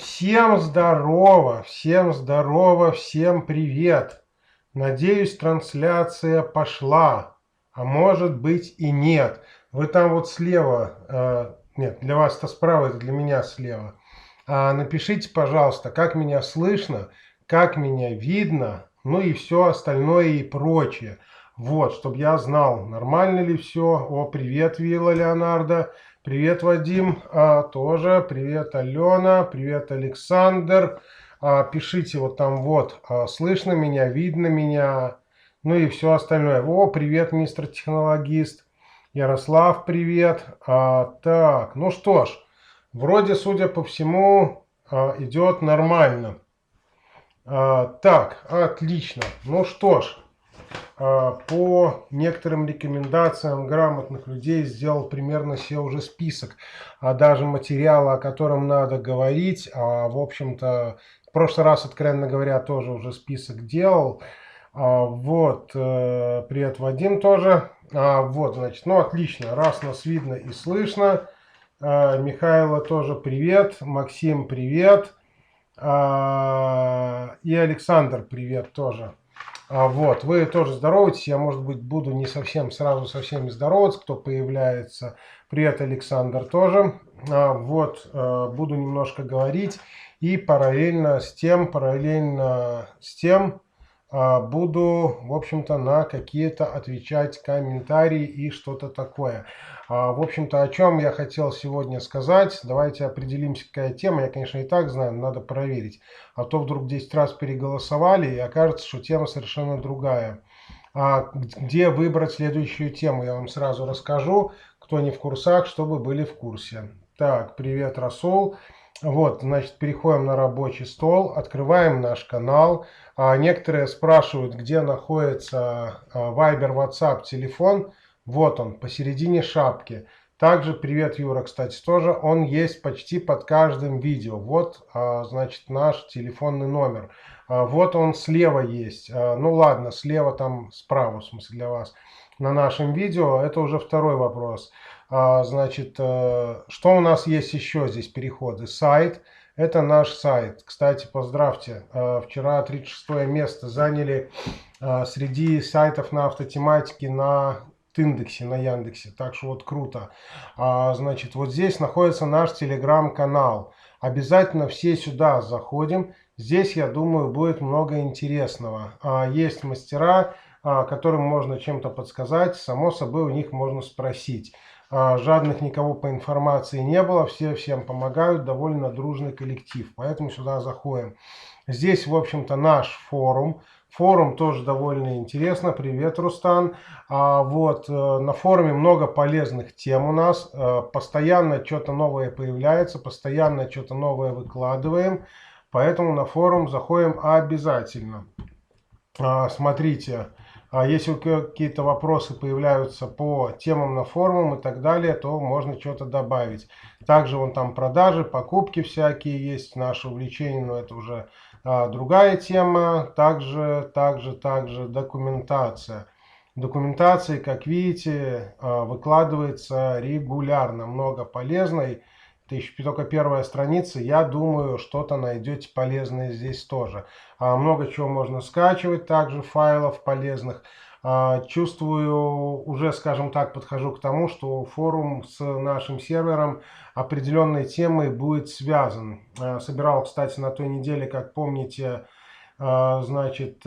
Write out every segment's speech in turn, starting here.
Всем здорово, всем привет. Надеюсь, трансляция пошла, а может быть и нет. Вы там вот слева, нет, для вас это справа, это для меня слева. Напишите, пожалуйста, как меня слышно, как меня видно, ну и все остальное и прочее. Вот, чтобы я знал, нормально ли все. О, привет, Вилла Леонардо. Привет, Вадим, тоже. Привет, Алена. Привет, Александр. Пишите вот там вот, слышно меня, видно меня, ну и все остальное. О, привет, мистер технологист. Ярослав, привет. Так, ну что ж, вроде, судя по всему, идет нормально. Так, отлично. Ну что ж, по некоторым рекомендациям грамотных людей сделал примерно себе уже список, даже материала, о котором надо говорить. В общем-то, в прошлый раз, откровенно говоря, тоже уже список делал. Вот, привет, Вадим тоже. Вот, значит, ну отлично, раз нас видно и слышно. Михаила тоже привет, Максим привет. И Александр привет тоже. Вот, вы тоже здороваетесь, я, может быть, буду не совсем сразу со всеми здороваться, кто появляется. Привет, Александр, тоже. Вот, буду немножко говорить, и параллельно с тем буду, в общем-то, на какие-то отвечать комментарии и что-то такое. В общем-то, о чем я хотел сегодня сказать. Давайте определимся, какая тема. Я, конечно, и так знаю, надо проверить. А то вдруг 10 раз переголосовали, и окажется, что тема совершенно другая. Где выбрать следующую тему, я вам сразу расскажу. Кто не в курсах, чтобы были в курсе. Так, привет, Расул. Вот, значит, переходим на рабочий стол, открываем наш канал. Некоторые спрашивают, где находится Viber, WhatsApp, телефон. Вот он, посередине шапки. Также, привет, Юра, кстати, тоже. Он есть почти под каждым видео. Вот, значит, наш телефонный номер. Вот он слева есть. Ну ладно, слева там справа, в смысле для вас. На нашем видео это уже второй вопрос. Значит, что у нас есть еще здесь переходы? Сайт. Это наш сайт. Кстати, поздравьте. Вчера 36 место заняли среди сайтов на автотематике на индексе, на Яндексе. Так что вот круто. Значит, вот здесь находится наш телеграм-канал. Обязательно все сюда заходим. Здесь, я думаю, будет много интересного. Есть мастера, которым можно чем-то подсказать. Само собой, у них можно спросить. Жадных никого по информации не было, все всем помогают, довольно дружный коллектив, поэтому сюда заходим. Здесь, в общем-то, наш форум. Форум тоже довольно интересно. Привет, Рустан. Вот, на форуме много полезных тем у нас. Постоянно что-то новое появляется, постоянно что-то новое выкладываем. Поэтому на форум заходим обязательно. Смотрите, если какие-то вопросы появляются по темам на форумах и так далее, то можно что-то добавить. Также вон там продажи, покупки всякие есть, наше увлечение, но это уже другая тема. Также документация. Документации, как видите, выкладывается регулярно, много полезной. Это еще только первая страница. Я думаю, что-то найдете полезное здесь тоже. Много чего можно скачивать, также файлов полезных. Чувствую, уже, скажем так, подхожу к тому, что форум с нашим сервером определенной темой будет связан. Собирал, кстати, на той неделе, как помните, значит,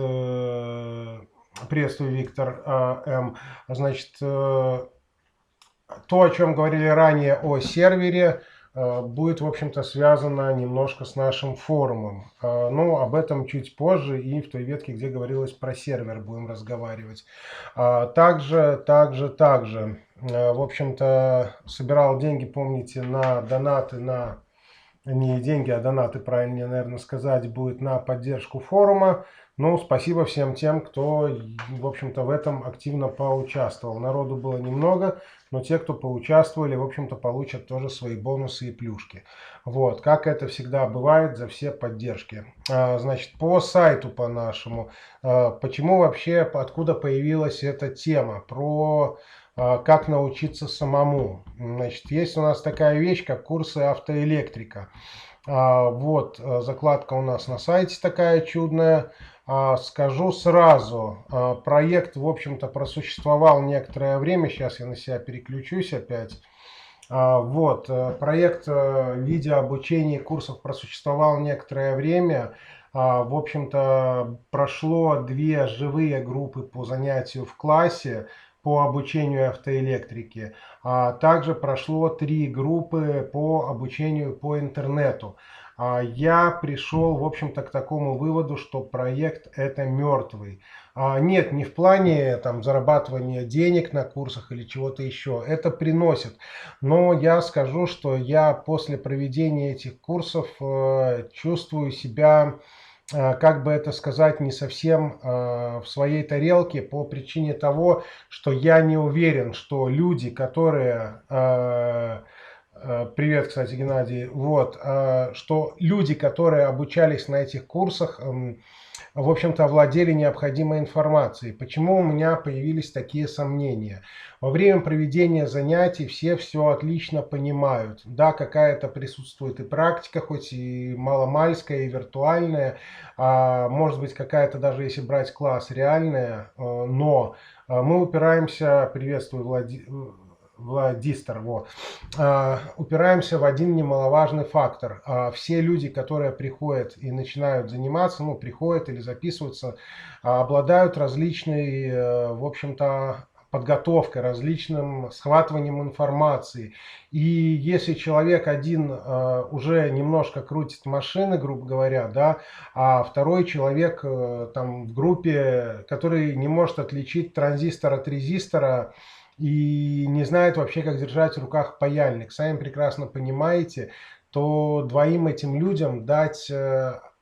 приветствую, Виктор М. Значит, то, о чем говорили ранее о сервере, будет, в общем-то, связано немножко с нашим форумом. Ну, об этом чуть позже и в той ветке, где говорилось про сервер, будем разговаривать. Также, в общем-то, собирал деньги, помните, на донаты, на не деньги, а донаты, правильнее, наверное, сказать, будет на поддержку форума. Ну, спасибо всем тем, кто, в общем-то, в этом активно поучаствовал. Народу было немного, но те, кто поучаствовали, в общем-то, получат тоже свои бонусы и плюшки. Вот, как это всегда бывает, за все поддержки. Значит, по сайту по нашему, почему вообще, откуда появилась эта тема про как научиться самому. Значит, есть у нас такая вещь, как курсы автоэлектрика. Вот закладка у нас на сайте такая чудная. Скажу сразу, проект, в общем-то, просуществовал некоторое время. Сейчас я на себя переключусь опять. Вот, проект видеообучения курсов просуществовал некоторое время. В общем-то, прошло 2 живые группы по занятию в классе по обучению автоэлектрике. Также прошло 3 группы по обучению по интернету. Я пришел, в общем-то, к такому выводу, что проект это мертвый. Нет, не в плане там зарабатывания денег на курсах или чего-то еще. Это приносит. Но я скажу, что я после проведения этих курсов чувствую себя, как бы это сказать, не совсем в своей тарелке по причине того, что я не уверен, что люди, которые... Привет, кстати, Геннадий. Вот, что люди, которые обучались на этих курсах, в общем-то, овладели необходимой информацией. Почему у меня появились такие сомнения? Во время проведения занятий все отлично понимают. Да, какая-то присутствует и практика, хоть и маломальская, и виртуальная, может быть, какая-то даже, если брать класс, реальная, но мы упираемся, приветствую, Владистер, вот. Упираемся в один немаловажный фактор. Все люди, которые приходят и начинают заниматься, ну, приходят или записываются, обладают различной, в общем-то, подготовкой, различным схватыванием информации. И если человек один уже немножко крутит машины, грубо говоря, да, а второй человек там в группе, который не может отличить транзистор от резистора, и не знает вообще, как держать в руках паяльник, сами прекрасно понимаете, то двоим этим людям дать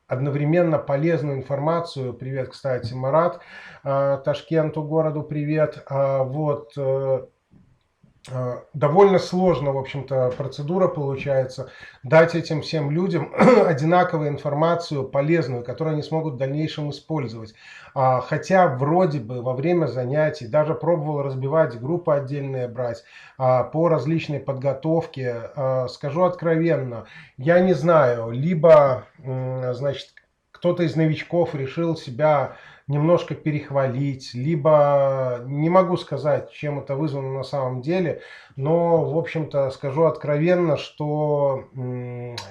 одновременно полезную информацию. Привет, кстати, Марат, Ташкенту, городу привет. Вот, довольно сложно, в общем-то, процедура получается, дать этим всем людям одинаковую информацию, полезную, которую они смогут в дальнейшем использовать. Хотя вроде бы во время занятий даже пробовал разбивать группы отдельные, брать по различной подготовке. Скажу откровенно, я не знаю, либо, значит, кто-то из новичков решил себя немножко перехвалить, либо не могу сказать, чем это вызвано на самом деле, но, в общем-то, скажу откровенно, что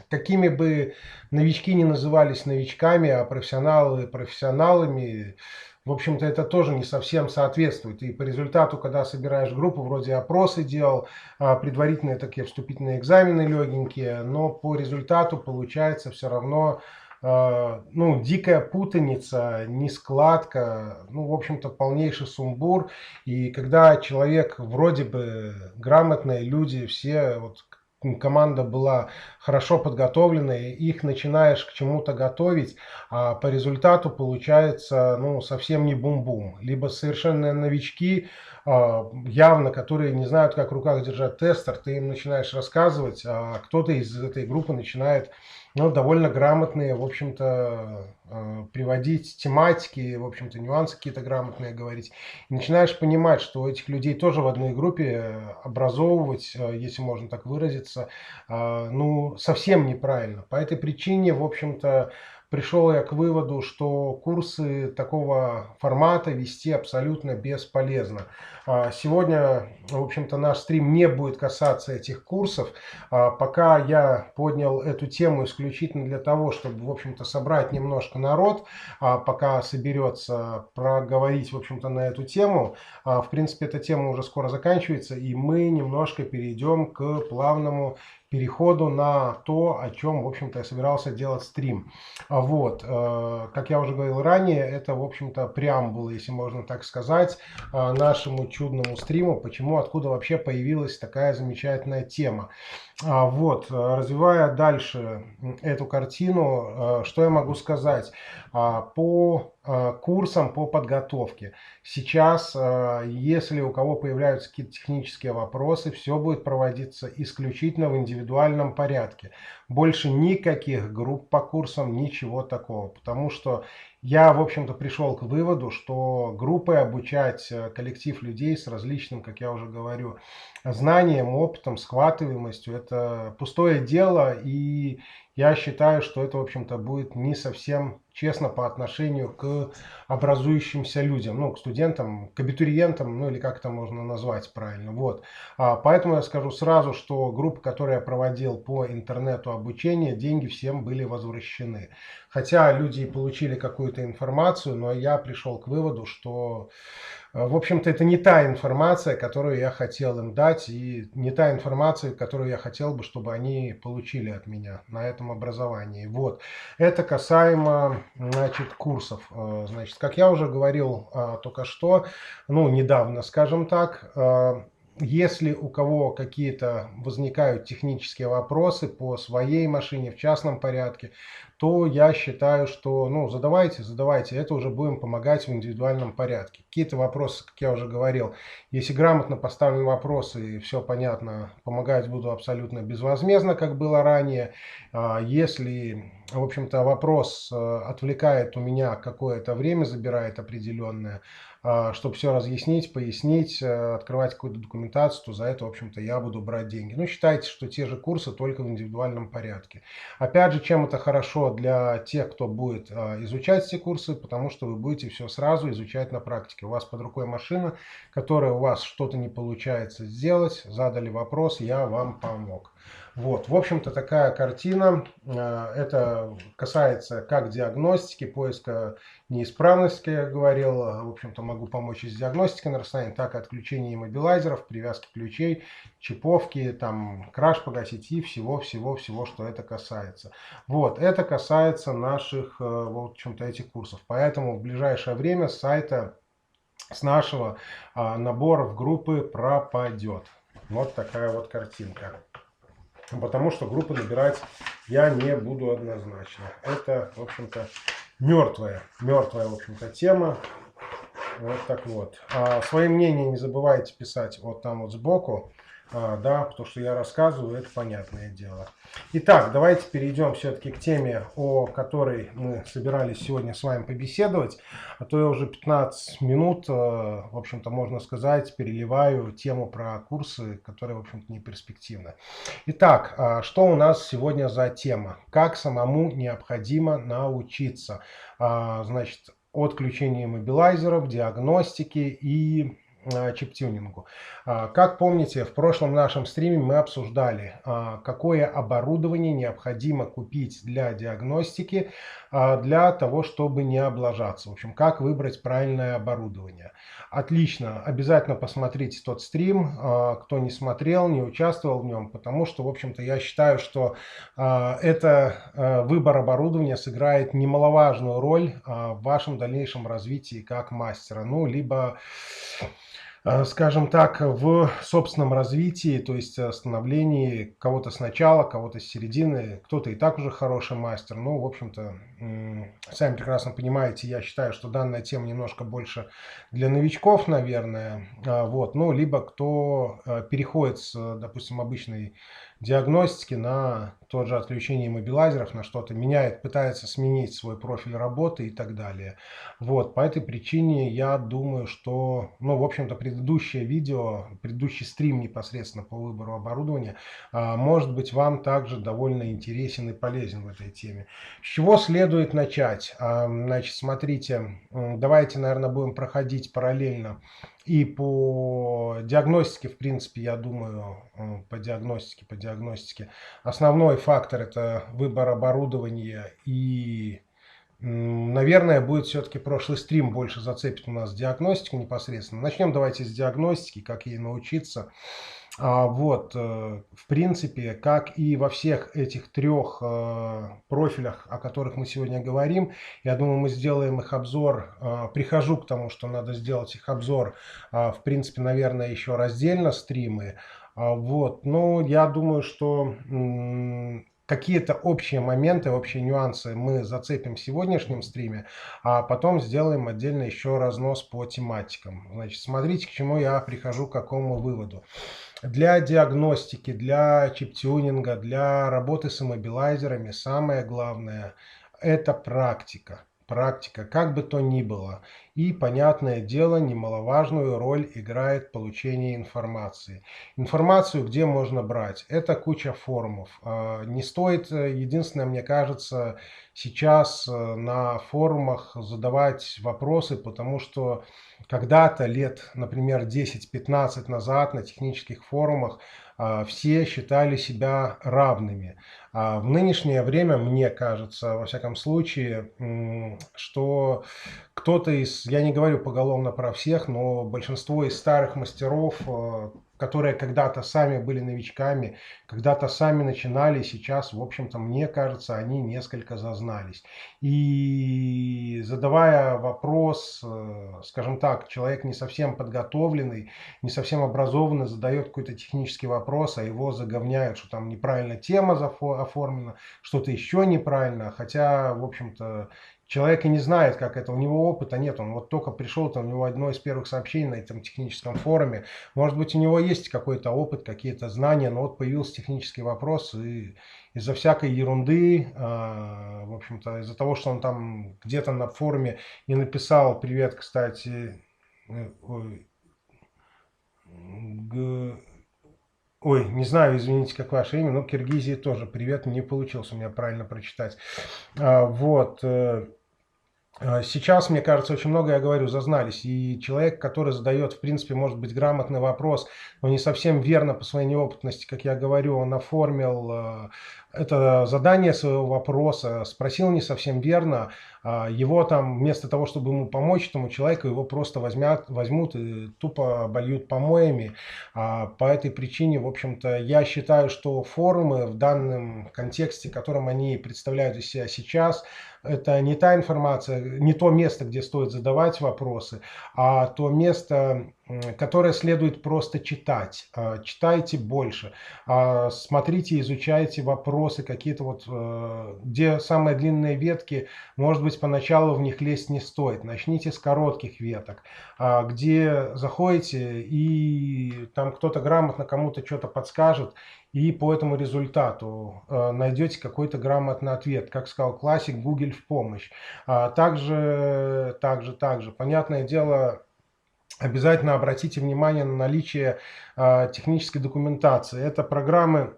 какими бы новички ни назывались новичками, а профессионалы профессионалами, в общем-то, это тоже не совсем соответствует. И по результату, когда собираешь группу, вроде опросы делал, предварительные такие вступительные экзамены легенькие, но по результату получается все равно ну, дикая путаница, нескладка, ну, в общем-то, полнейший сумбур. И когда человек, вроде бы грамотные люди, все, вот, команда была хорошо подготовленная, их начинаешь к чему-то готовить, а по результату получается, ну, совсем не бум-бум. Либо совершенно новички, явно, которые не знают, как в руках держать тестер, ты им начинаешь рассказывать, а кто-то из этой группы начинает, ну, довольно грамотные, в общем-то, приводить тематики, в общем-то, нюансы какие-то грамотные говорить. И начинаешь понимать, что этих людей тоже в одной группе образовывать, если можно так выразиться, ну, совсем неправильно. По этой причине, в общем-то, пришел я к выводу, что курсы такого формата вести абсолютно бесполезно. Сегодня, в общем-то, наш стрим не будет касаться этих курсов. Пока я поднял эту тему исключительно для того, чтобы, в общем-то, собрать немножко народ, пока соберется, проговорить, в общем-то, на эту тему. В принципе, эта тема уже скоро заканчивается, и мы немножко перейдем к плавному переходу на то, о чем, в общем-то, я собирался делать стрим. Вот, как я уже говорил ранее, это, в общем-то, преамбула, если можно так сказать, нашему чудному стриму, почему, откуда вообще появилась такая замечательная тема. Вот, развивая дальше эту картину, что я могу сказать? По курсам по подготовке. Сейчас, если у кого появляются какие-то технические вопросы, все будет проводиться исключительно в индивидуальном порядке. Больше никаких групп по курсам, ничего такого. Потому что я, в общем-то, пришел к выводу, что группой обучать коллектив людей с различным, как я уже говорю, знанием, опытом, схватываемостью — это пустое дело, и я считаю, что это, в общем-то, будет не совсем честно по отношению к образующимся людям, ну, к студентам, к абитуриентам, ну, или как это можно назвать правильно. Вот. Поэтому я скажу сразу, что группа, которую я проводил по интернету обучение, деньги всем были возвращены. Хотя люди получили какую-то информацию, но я пришел к выводу, что, в общем-то, это не та информация, которую я хотел им дать, и не та информация, которую я хотел бы, чтобы они получили от меня на этом образовании. Вот. Это касаемо, значит, курсов. Значит, как я уже говорил только что, ну, недавно, скажем так, если у кого какие-то возникают технические вопросы по своей машине в частном порядке, то я считаю, что, ну, задавайте, это уже будем помогать в индивидуальном порядке. Какие-то вопросы, как я уже говорил, если грамотно поставлены вопросы и все понятно, помогать буду абсолютно безвозмездно, как было ранее. Если, в общем-то, вопрос отвлекает у меня какое-то время, забирает определенное, чтобы все разъяснить, пояснить, открывать какую-то документацию, то за это, в общем-то, я буду брать деньги. Ну, считайте, что те же курсы, только в индивидуальном порядке. Опять же, чем это хорошо для тех, кто будет изучать эти курсы, потому что вы будете все сразу изучать на практике. У вас под рукой машина, которая у вас что-то не получается сделать, задали вопрос, я вам помог. Вот, в общем-то, такая картина. Это касается как диагностики, поиска неисправности, как я говорил. В общем-то, могу помочь и с диагностикой на расстоянии, так и отключения иммобилайзеров, привязки ключей, чиповки, там, краш погасить и всего-всего-всего, что это касается. Вот, это касается наших, в общем-то, этих курсов. Поэтому в ближайшее время с сайта, с нашего набора в группы пропадет. Вот такая вот картинка. Потому что группы набирать я не буду однозначно. Это, в общем-то, мертвая, в общем-то, тема. Вот так вот. Свои мнения не забывайте писать вот там вот сбоку. Да, потому что я рассказываю, это понятное дело. Итак, давайте перейдем все-таки к теме, о которой мы собирались сегодня с вами побеседовать. А то я уже 15 минут, в общем-то, можно сказать, переливаю тему про курсы, которые, в общем-то, не перспективны. Итак, что у нас сегодня за тема? Как самому необходимо научиться, значит, отключению иммобилайзеров, диагностике и чип-тюнингу. Как помните, в прошлом нашем стриме мы обсуждали, какое оборудование необходимо купить для диагностики, для того, чтобы не облажаться. В общем, как выбрать правильное оборудование. Отлично, обязательно посмотрите тот стрим, кто не смотрел, не участвовал в нем, потому что, в общем-то, я считаю, что это выбор оборудования сыграет немаловажную роль в вашем дальнейшем развитии как мастера. Ну, либо, скажем так, в собственном развитии, то есть становлении кого-то с начала, кого-то с середины, кто-то и так уже хороший мастер. Ну, в общем-то, сами прекрасно понимаете, я считаю, что данная тема немножко больше для новичков, наверное. Вот, ну, либо кто переходит с, допустим, обычной диагностики на тот же отключение иммобилайзеров, на что-то меняет, пытается сменить свой профиль работы и так далее. Вот, по этой причине я думаю, что, ну, в общем-то, предыдущее видео, предыдущий стрим непосредственно по выбору оборудования, может быть, вам также довольно интересен и полезен в этой теме. С чего следует начать? Значит, смотрите, давайте, наверное, будем проходить параллельно и по диагностике, в принципе, я думаю, по диагностике. Основной фактор — это выбор оборудования и, наверное, будет все-таки прошлый стрим больше зацепит у нас диагностику непосредственно. Начнем давайте с диагностики, как ей научиться. Вот, в принципе, как и во всех этих трех профилях, о которых мы сегодня говорим, я думаю, мы сделаем их обзор. Прихожу к тому, что надо сделать их обзор, в принципе, наверное, еще раздельно стримы. Вот, но я думаю, что какие-то общие моменты, общие нюансы мы зацепим в сегодняшнем стриме, а потом сделаем отдельно еще разнос по тематикам. Значит, смотрите, к чему я прихожу, к какому выводу. Для диагностики, для чип-тюнинга, для работы с иммобилайзерами самое главное – это практика. Практика, как бы то ни было. И, понятное дело, немаловажную роль играет получение информации. Информацию где можно брать? Это куча форумов. Не стоит, единственное, мне кажется, сейчас на форумах задавать вопросы, потому что когда-то лет, например, 10-15 назад на технических форумах все считали себя равными. В нынешнее время, мне кажется, во всяком случае, что кто-то из, я не говорю поголовно про всех, но большинство из старых мастеров, которые когда-то сами были новичками, когда-то сами начинали, сейчас, в общем-то, мне кажется, они несколько зазнались. И задавая вопрос, скажем так, человек не совсем подготовленный, не совсем образованный, задает какой-то технический вопрос, а его заговняют, что там неправильно тема оформлена, что-то еще неправильно, хотя, в общем-то, человек и не знает, как это, у него опыта нет, он вот только пришел, там у него одно из первых сообщений на этом техническом форуме, может быть, у него есть какой-то опыт, какие-то знания, но вот появился технический вопрос, и из-за всякой ерунды, в общем-то, из-за того, что он там где-то на форуме не написал, привет, кстати, ой, не знаю, извините, как ваше имя, но Киргизии тоже привет, не получилось у меня правильно прочитать. Вот. Сейчас, мне кажется, очень много, я говорю, зазнались. И человек, который задает, в принципе, может быть, грамотный вопрос, но не совсем верно по своей неопытности, как я говорю, он оформил это задание своего вопроса, спросил не совсем верно, его там, вместо того, чтобы ему помочь этому человеку, его просто возьмут и тупо обольют помоями. По этой причине, в общем-то, я считаю, что форумы в данном контексте, которым они представляют из себя сейчас, это не та информация, не то место, где стоит задавать вопросы, а то место, которое следует просто читать. Читайте больше, смотрите, изучайте вопросы какие-то вот, где самые длинные ветки, может быть, поначалу в них лезть не стоит. Начните с коротких веток, где заходите и там кто-то грамотно кому-то что-то подскажет, и по этому результату найдете какой-то грамотный ответ. Как сказал классик, Google в помощь. Также, понятное дело, обязательно обратите внимание на наличие технической документации. Это программы,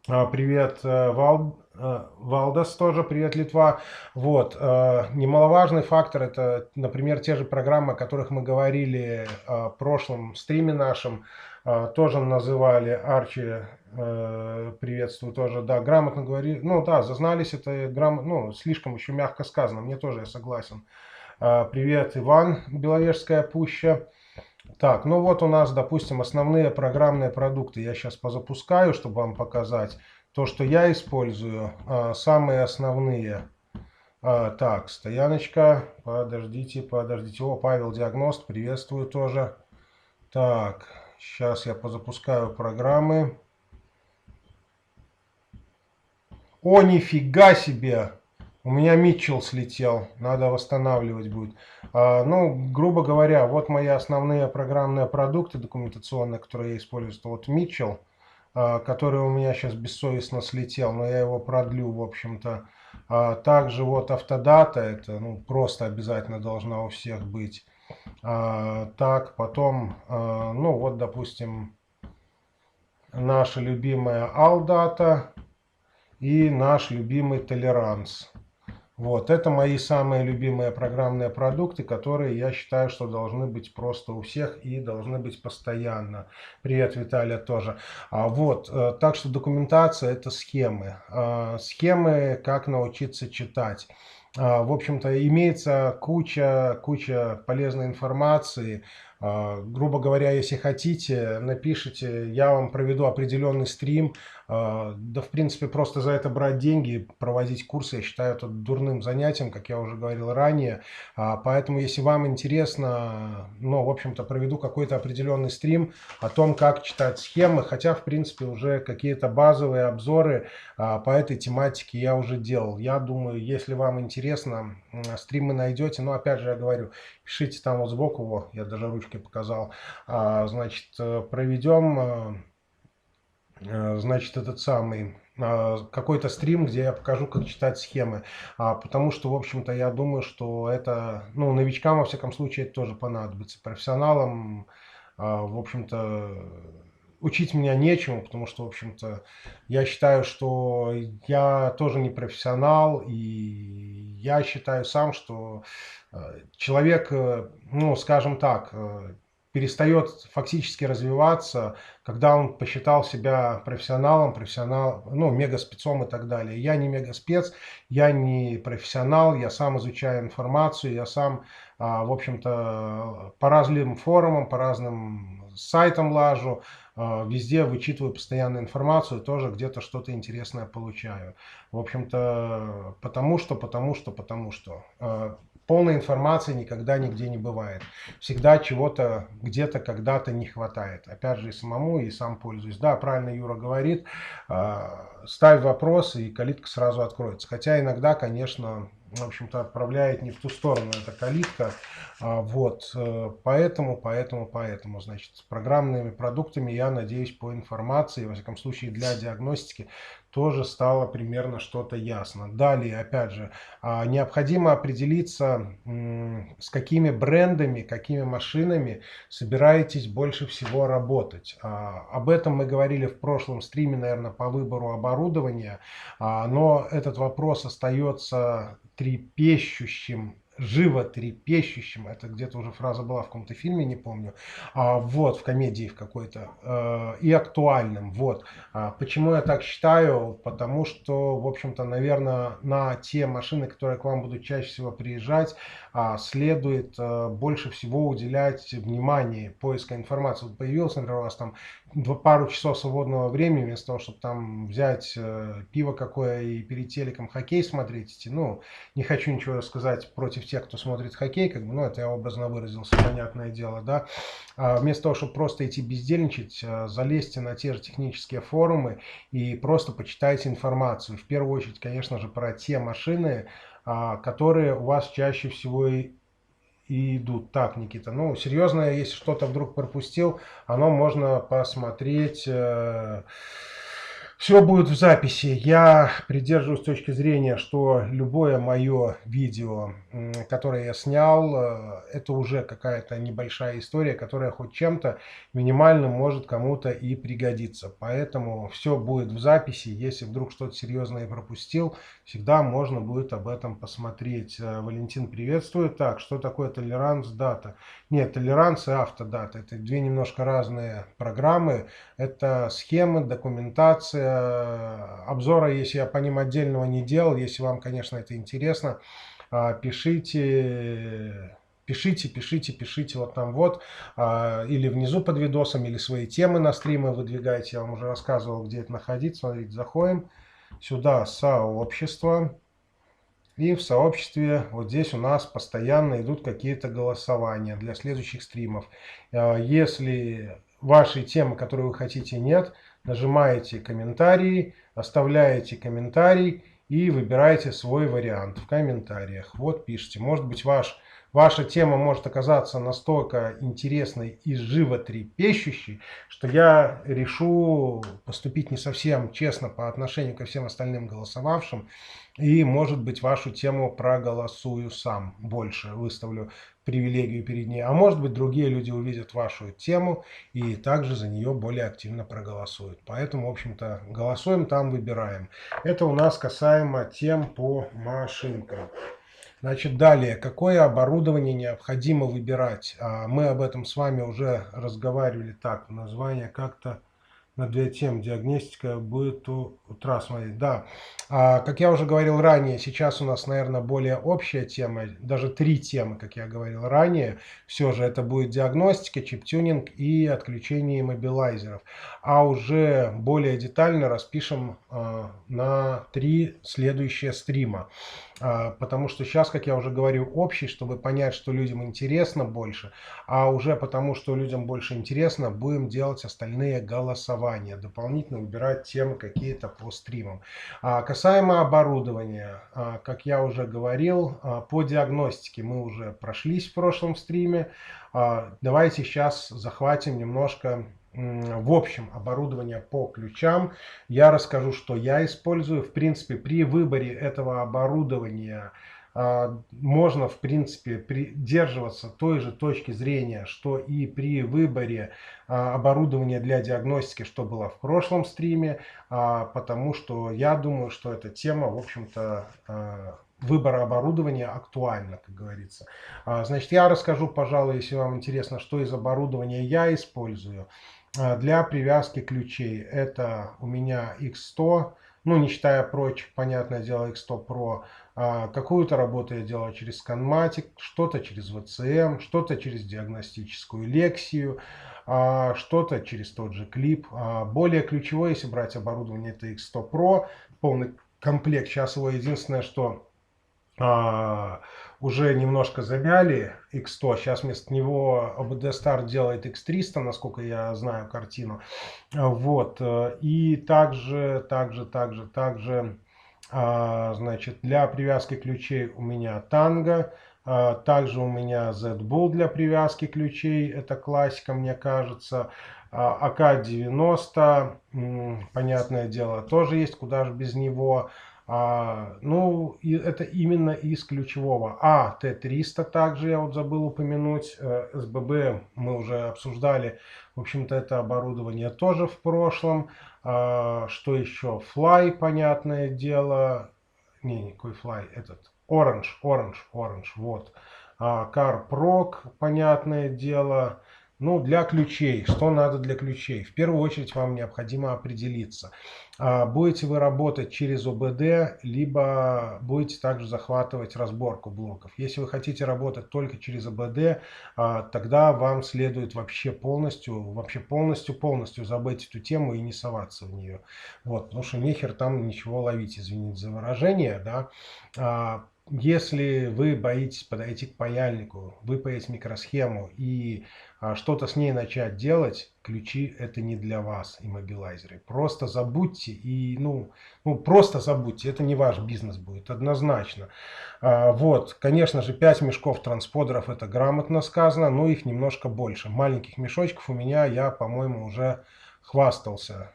привет, Валдас тоже, привет, Литва. Вот, немаловажный фактор, это, например, те же программы, о которых мы говорили в прошлом стриме нашем, тоже называли Арчи, приветствую тоже, да, грамотно говорили, ну да, зазнались, это ну, слишком еще мягко сказано, мне тоже, я согласен. Привет, Иван, Беловежская пуща. Так, ну вот у нас, допустим, основные программные продукты. Я сейчас позапускаю, чтобы вам показать то, что я использую. Самые основные. Так, стояночка. Подождите. О, Павел Диагност, приветствую тоже. Так, сейчас я позапускаю программы. О, нифига себе! У меня Митчелл слетел, надо восстанавливать будет. Ну, грубо говоря, вот мои основные программные продукты документационные, которые я использую. Это вот Митчелл, который у меня сейчас бессовестно слетел, но я его продлю, в общем-то. Также вот Автодата, это ну, просто обязательно должна у всех быть. Так, потом, ну вот, допустим, наша любимая Алдата и наш любимый Толеранс. Вот, это мои самые любимые программные продукты, которые я считаю, что должны быть просто у всех и должны быть постоянно. Привет, Виталия, тоже. Вот, так что документация – это схемы. Схемы, как научиться читать. В общем-то, имеется куча полезной информации. Грубо говоря, если хотите, напишите, я вам проведу определенный стрим Да, в принципе, просто за это брать деньги, проводить курсы, я считаю это дурным занятием, как я уже говорил ранее. Поэтому, если вам интересно, ну, в общем-то, проведу какой-то определенный стрим о том, как читать схемы, хотя, в принципе, уже какие-то базовые обзоры по этой тематике я уже делал. Я думаю, если вам интересно, стримы найдете, но, опять же, я говорю, пишите там вот сбоку, вот, я даже ручкой показал, значит, проведем, значит, этот самый какой-то стрим, где я покажу, как читать схемы, потому что, в общем-то, я думаю, что это, ну, новичкам, во всяком случае, это тоже понадобится, профессионалам, в общем-то, учить меня нечему, потому что, в общем-то, я считаю, что я тоже не профессионал, и я считаю сам, что человек, ну, скажем так, перестает фактически развиваться, когда он посчитал себя профессионалом, ну, мегаспецом и так далее. Я не мегаспец, я не профессионал, я сам изучаю информацию, я сам, в общем-то, по разным форумам, по разным сайтам лажу, везде вычитываю постоянно информацию, тоже где-то что-то интересное получаю. В общем-то, потому что. Полной информации никогда нигде не бывает. Всегда чего-то где-то когда-то не хватает. Опять же, и самому, и сам пользуюсь. Да, правильно Юра говорит, ставь вопрос, и калитка сразу откроется. Хотя иногда, конечно, в общем-то, отправляет не в ту сторону эта калитка. Вот, поэтому, значит, с программными продуктами, я надеюсь, по информации, во всяком случае, для диагностики, тоже стало примерно что-то ясно. Далее, опять же, необходимо определиться, с какими брендами, какими машинами собираетесь больше всего работать. Об этом мы говорили в прошлом стриме, наверное, по выбору оборудования, но этот вопрос остается трепещущим, животрепещущим, это где-то уже фраза была в каком-то фильме, не помню, вот, в комедии в какой-то, и актуальным, вот. Почему я так считаю? Потому что, в общем-то, наверное, на те машины, которые к вам будут чаще всего приезжать, следует больше всего уделять внимание поиска информации. Вот появилось, например, у вас там пару часов свободного времени, вместо того, чтобы там взять пиво какое и перед телеком хоккей смотреть идти. Ну, не хочу ничего сказать против тех, кто смотрит хоккей, как бы, ну, это я образно выразился, понятное дело, да. Вместо того, чтобы просто идти бездельничать, залезьте на те же технические форумы и просто почитайте информацию. В первую очередь, конечно же, про те машины, которые у вас чаще всего и идут. Так, Никита, ну, серьезно, если что-то вдруг пропустил, оно можно посмотреть. Все будет в записи. Я придерживаюсь точки зрения, что любое мое видео, которое я снял, это уже какая-то небольшая история, которая хоть чем-то минимально может кому-то и пригодиться. Поэтому все будет в записи. Если вдруг что-то серьезное пропустил, всегда можно будет об этом посмотреть. Валентин приветствует. Так, что такое толеранс дата? Нет, толеранс и автодата. Это две немножко разные программы. Это схемы, документация, обзора, если я по ним отдельного не делал. Если вам, конечно, это интересно, пишите, пишите вот там вот, или внизу под видосом, или свои темы на стримы выдвигайте. Я вам уже рассказывал, где это находить. Смотрите, заходим сюда, сообщество. И в сообществе вот здесь у нас постоянно идут какие-то голосования для следующих стримов. Если вашей темы, которую вы хотите, нет, нажимаете комментарии, оставляете комментарий и выбираете свой вариант в комментариях. Вот пишите. Может быть, ваша тема может оказаться настолько интересной и животрепещущей, что я решу поступить не совсем честно по отношению ко всем остальным голосовавшим. И, может быть, вашу тему проголосую сам, больше выставлю привилегию перед ней. А может быть, другие люди увидят вашу тему и также за нее более активно проголосуют. Поэтому, в общем-то, голосуем там, выбираем. Это у нас касаемо тем по машинкам. Значит, далее, какое оборудование необходимо выбирать? Мы об этом с вами уже разговаривали. Так, название как-то на 2 темы. Диагностика будет утра смотреть. Да. Как я уже говорил ранее, сейчас у нас, наверное, более общая тема, даже 3 темы, как я говорил ранее. Все же это будет диагностика, чип-тюнинг и отключение иммобилайзеров. А уже более детально распишем на 3 следующие стрима. Потому что сейчас, как я уже говорю, общий, чтобы понять, что людям интересно больше, а уже потому, что людям больше интересно, будем делать остальные голосования, дополнительно выбирать темы какие-то по стримам. Касаемо оборудования, как я уже говорил, по диагностике мы уже прошлись в прошлом стриме. Давайте сейчас захватим немножко в общем оборудование по ключам. Я расскажу, что я использую. В принципе, при выборе этого оборудования можно, в принципе, придерживаться той же точки зрения, что и при выборе оборудования для диагностики, что было в прошлом стриме, потому что я думаю, что эта тема, в общем-то, выбора оборудования актуальна, как говорится. Значит, я расскажу, пожалуй, если вам интересно, что из оборудования я использую. Для привязки ключей это у меня X100, ну не считая прочих, понятное дело, X100 Pro. Какую-то работу я делаю через Scanmatic, что-то через VCM, что-то через диагностическую Lexio, что-то через тот же Clip. Более ключевой, если брать оборудование, это X100 Pro, полный комплект. Сейчас его единственное, что уже немножко замяли X100, сейчас вместо него OBD Star делает X300, насколько я знаю картину. Вот, и также, значит, для привязки ключей у меня Tango, также у меня Z-Bull для привязки ключей, это классика, мне кажется. АК-90, понятное дело, тоже есть, куда же без него. Ну, и это именно из ключевого. Т-300 также я вот забыл упомянуть. СББ мы уже обсуждали. В общем-то, это оборудование тоже в прошлом. Что еще? Fly, понятное дело. Не, какой Fly? Этот. Orange. Вот. CarProc, понятное дело. Ну, для ключей. Что надо для ключей? В первую очередь вам необходимо определиться. Будете вы работать через ОБД, либо будете также захватывать разборку блоков. Если вы хотите работать только через ОБД, тогда вам следует вообще полностью забыть эту тему и не соваться в нее. Вот, потому что нехер там ничего ловить, извините за выражение, да. Если вы боитесь подойти к паяльнику, выпаять микросхему и что-то с ней начать делать, ключи это не для вас, иммобилайзеры. Просто забудьте и, просто забудьте, это не ваш бизнес будет, однозначно. Вот, конечно же, 5 мешков трансподеров это грамотно сказано, но их немножко больше. Маленьких мешочков у меня, я, по-моему, уже хвастался.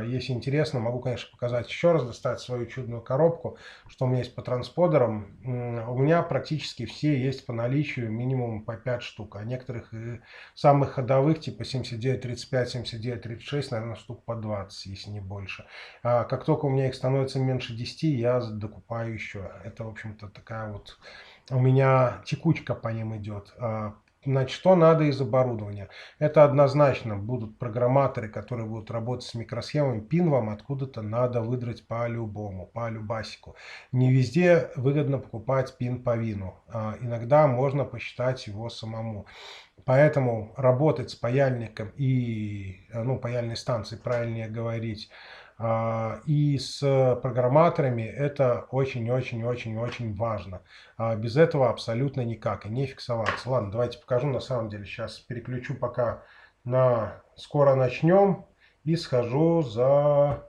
Если интересно, могу, конечно, показать еще раз, достать свою чудную коробку, что у меня есть по трансподерам. У меня практически все есть по наличию, минимум по 5 штук, а некоторых самых ходовых, типа 7935, 7936, наверное, штук по 20, если не больше. Как только у меня их становится меньше 10, я докупаю еще. Это, в общем-то, такая вот у меня текучка по ним идет. Значит, что надо из оборудования? Это однозначно будут программаторы, которые будут работать с микросхемами. Пин вам откуда-то надо выдрать по-любому, по-любасику. Не везде выгодно покупать пин по вину. Иногда можно посчитать его самому. Поэтому работать с паяльником и, паяльной станцией, правильнее говорить, и с программаторами это очень-очень-очень-очень важно. Без этого абсолютно никак и не фиксоваться. Ладно, давайте покажу на самом деле. Сейчас переключу пока на «Скоро начнем» и схожу за...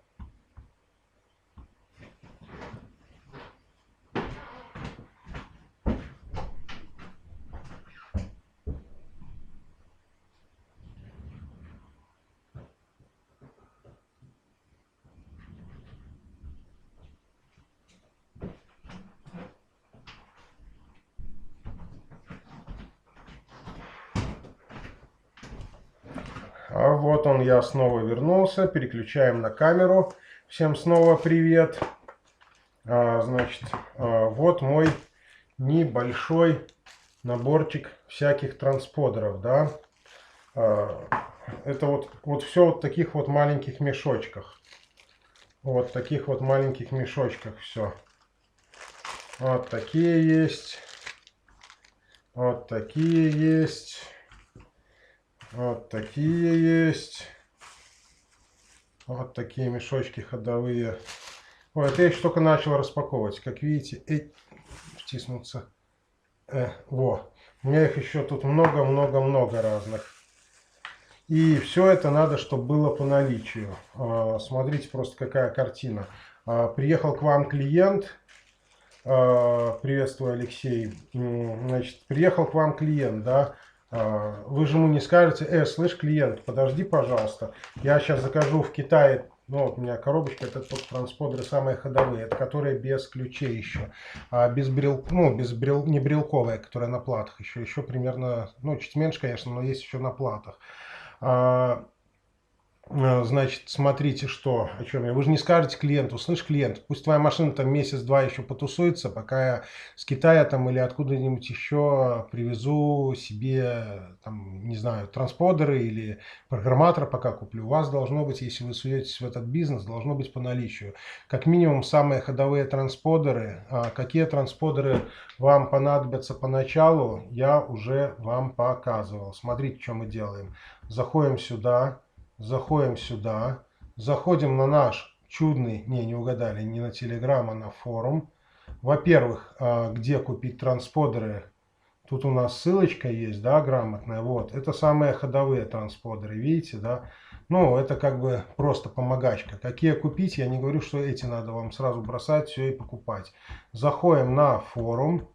Вот он, я снова вернулся. Переключаем на камеру. Всем снова привет. Значит, вот мой небольшой наборчик всяких трансподеров, да. Это вот все вот в таких вот маленьких мешочках. Вот таких вот маленьких мешочках все. Вот такие есть. Вот такие есть. Вот такие есть. Вот такие мешочки ходовые. Ой, это я еще только начал распаковывать. Как видите, втиснуться. Во. У меня их еще тут много-много-много разных. И все это надо, чтобы было по наличию. Смотрите просто какая картина. Приехал к вам клиент. Приветствую, Алексей. Значит, приехал к вам клиент, да. Вы же ему не скажете: слышь, клиент, подожди, пожалуйста. Я сейчас закажу в Китае. Ну, вот у меня коробочка, это тут трансподеры самые ходовые, это которые без ключей еще. Без не брелковая, которая на платах еще примерно, ну, чуть меньше, конечно, но есть еще на платах. Значит, смотрите, что, о чем я. Вы же не скажете клиенту: слышь, клиент, пусть твоя машина там месяц-два еще потусуется, пока я с Китая там или откуда-нибудь еще привезу себе, там, не знаю, трансподеры или программатор пока куплю. У вас должно быть, если вы суетесь в этот бизнес, должно быть по наличию. Как минимум самые ходовые трансподеры. Какие трансподеры вам понадобятся поначалу, я уже вам показывал. Смотрите, что мы делаем. Заходим сюда. Заходим на наш чудный, не угадали, не на Телеграм, а на форум. Во-первых, где купить трансподеры? Тут у нас ссылочка есть, да, грамотная. Вот, это самые ходовые трансподеры, видите, да? Ну, это как бы просто помогачка. Какие купить, я не говорю, что эти надо вам сразу бросать, все и покупать. Заходим на форум,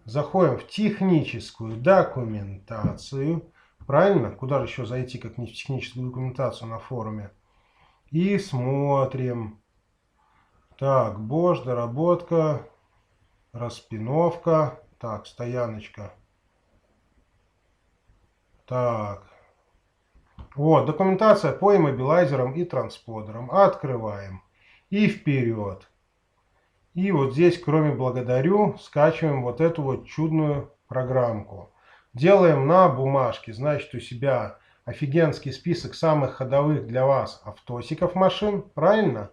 заходим в техническую документацию. Правильно? Куда же еще зайти, как не в техническую документацию на форуме? И смотрим. Так, Bosch, доработка, распиновка. Так, стояночка. Так. Вот, документация по иммобилайзерам и трансподерам. Открываем. И вперед. И вот здесь, кроме «благодарю», скачиваем вот эту вот чудную программку. Делаем на бумажке, значит, у себя офигенский список самых ходовых для вас автосиков машин, правильно?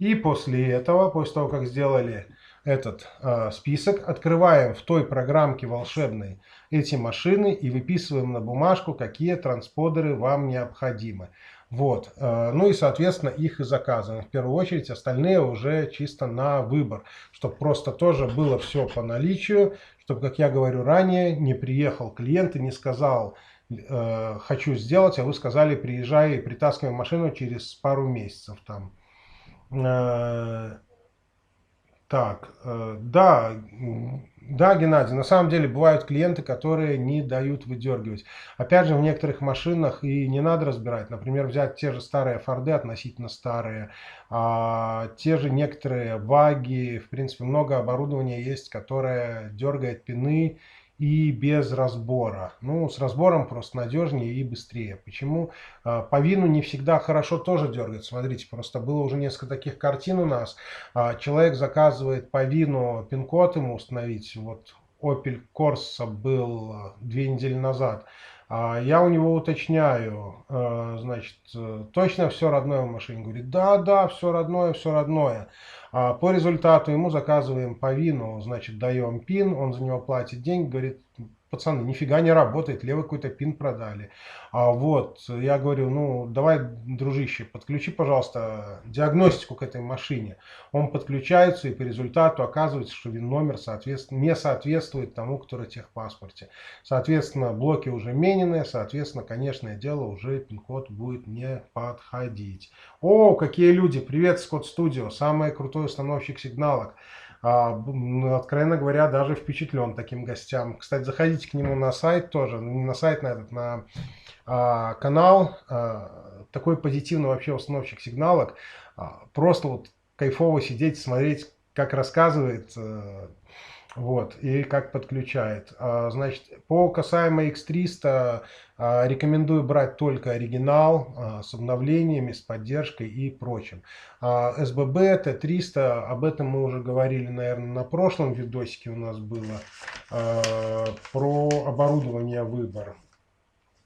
И после этого, после того, как сделали этот список, открываем в той программке волшебной эти машины и выписываем на бумажку, какие трансподеры вам необходимы. Вот. Ну и, соответственно, их и заказываем. В первую очередь, остальные уже чисто на выбор, чтобы просто тоже было все по наличию, чтобы, как я говорю ранее, не приехал клиент и не сказал: хочу сделать, а вы сказали: приезжай и притаскивай машину через пару месяцев там. Так, да, да, Геннадий, на самом деле бывают клиенты, которые не дают выдергивать. Опять же, в некоторых машинах и не надо разбирать. Например, взять те же старые Форды, относительно старые, те же некоторые Ваги, в принципе, много оборудования есть, которое дергает пины и без разбора. Ну, с разбором просто надежнее и быстрее. Почему? По вину не всегда хорошо тоже дергает. Смотрите, просто было уже несколько таких картин у нас. Человек заказывает по вину пин-код ему установить. Вот Opel Corsa был 2 недели назад. Я у него уточняю, значит, точно все родное в машине? Говорит: да, все родное, все родное. По результату ему заказываем по вину, значит, даем пин, он за него платит деньги, говорит: пацаны, нифига не работает, левый какой-то пин продали. Вот, я говорю: ну, давай, дружище, подключи, пожалуйста, диагностику к этой машине. Он подключается, и по результату оказывается, что ВИН-номер не соответствует тому, который в техпаспорте. Соответственно, блоки уже менены, соответственно, конечное дело, уже пин-код будет не подходить. О, какие люди! Привет, Scott Studio, самый крутой установщик сигналок. Откровенно говоря, даже впечатлен таким гостям. Кстати, заходите к нему на сайт тоже, не на сайт, на канал. Такой позитивный вообще установщик сигналок. Просто вот кайфово сидеть, смотреть, как рассказывает, вот, и как подключает. Значит, по касаемо X300 рекомендую брать только оригинал с обновлениями, с поддержкой и прочим. СББ, Т300, об этом мы уже говорили, наверное, на прошлом видосике у нас было, про оборудование выбор.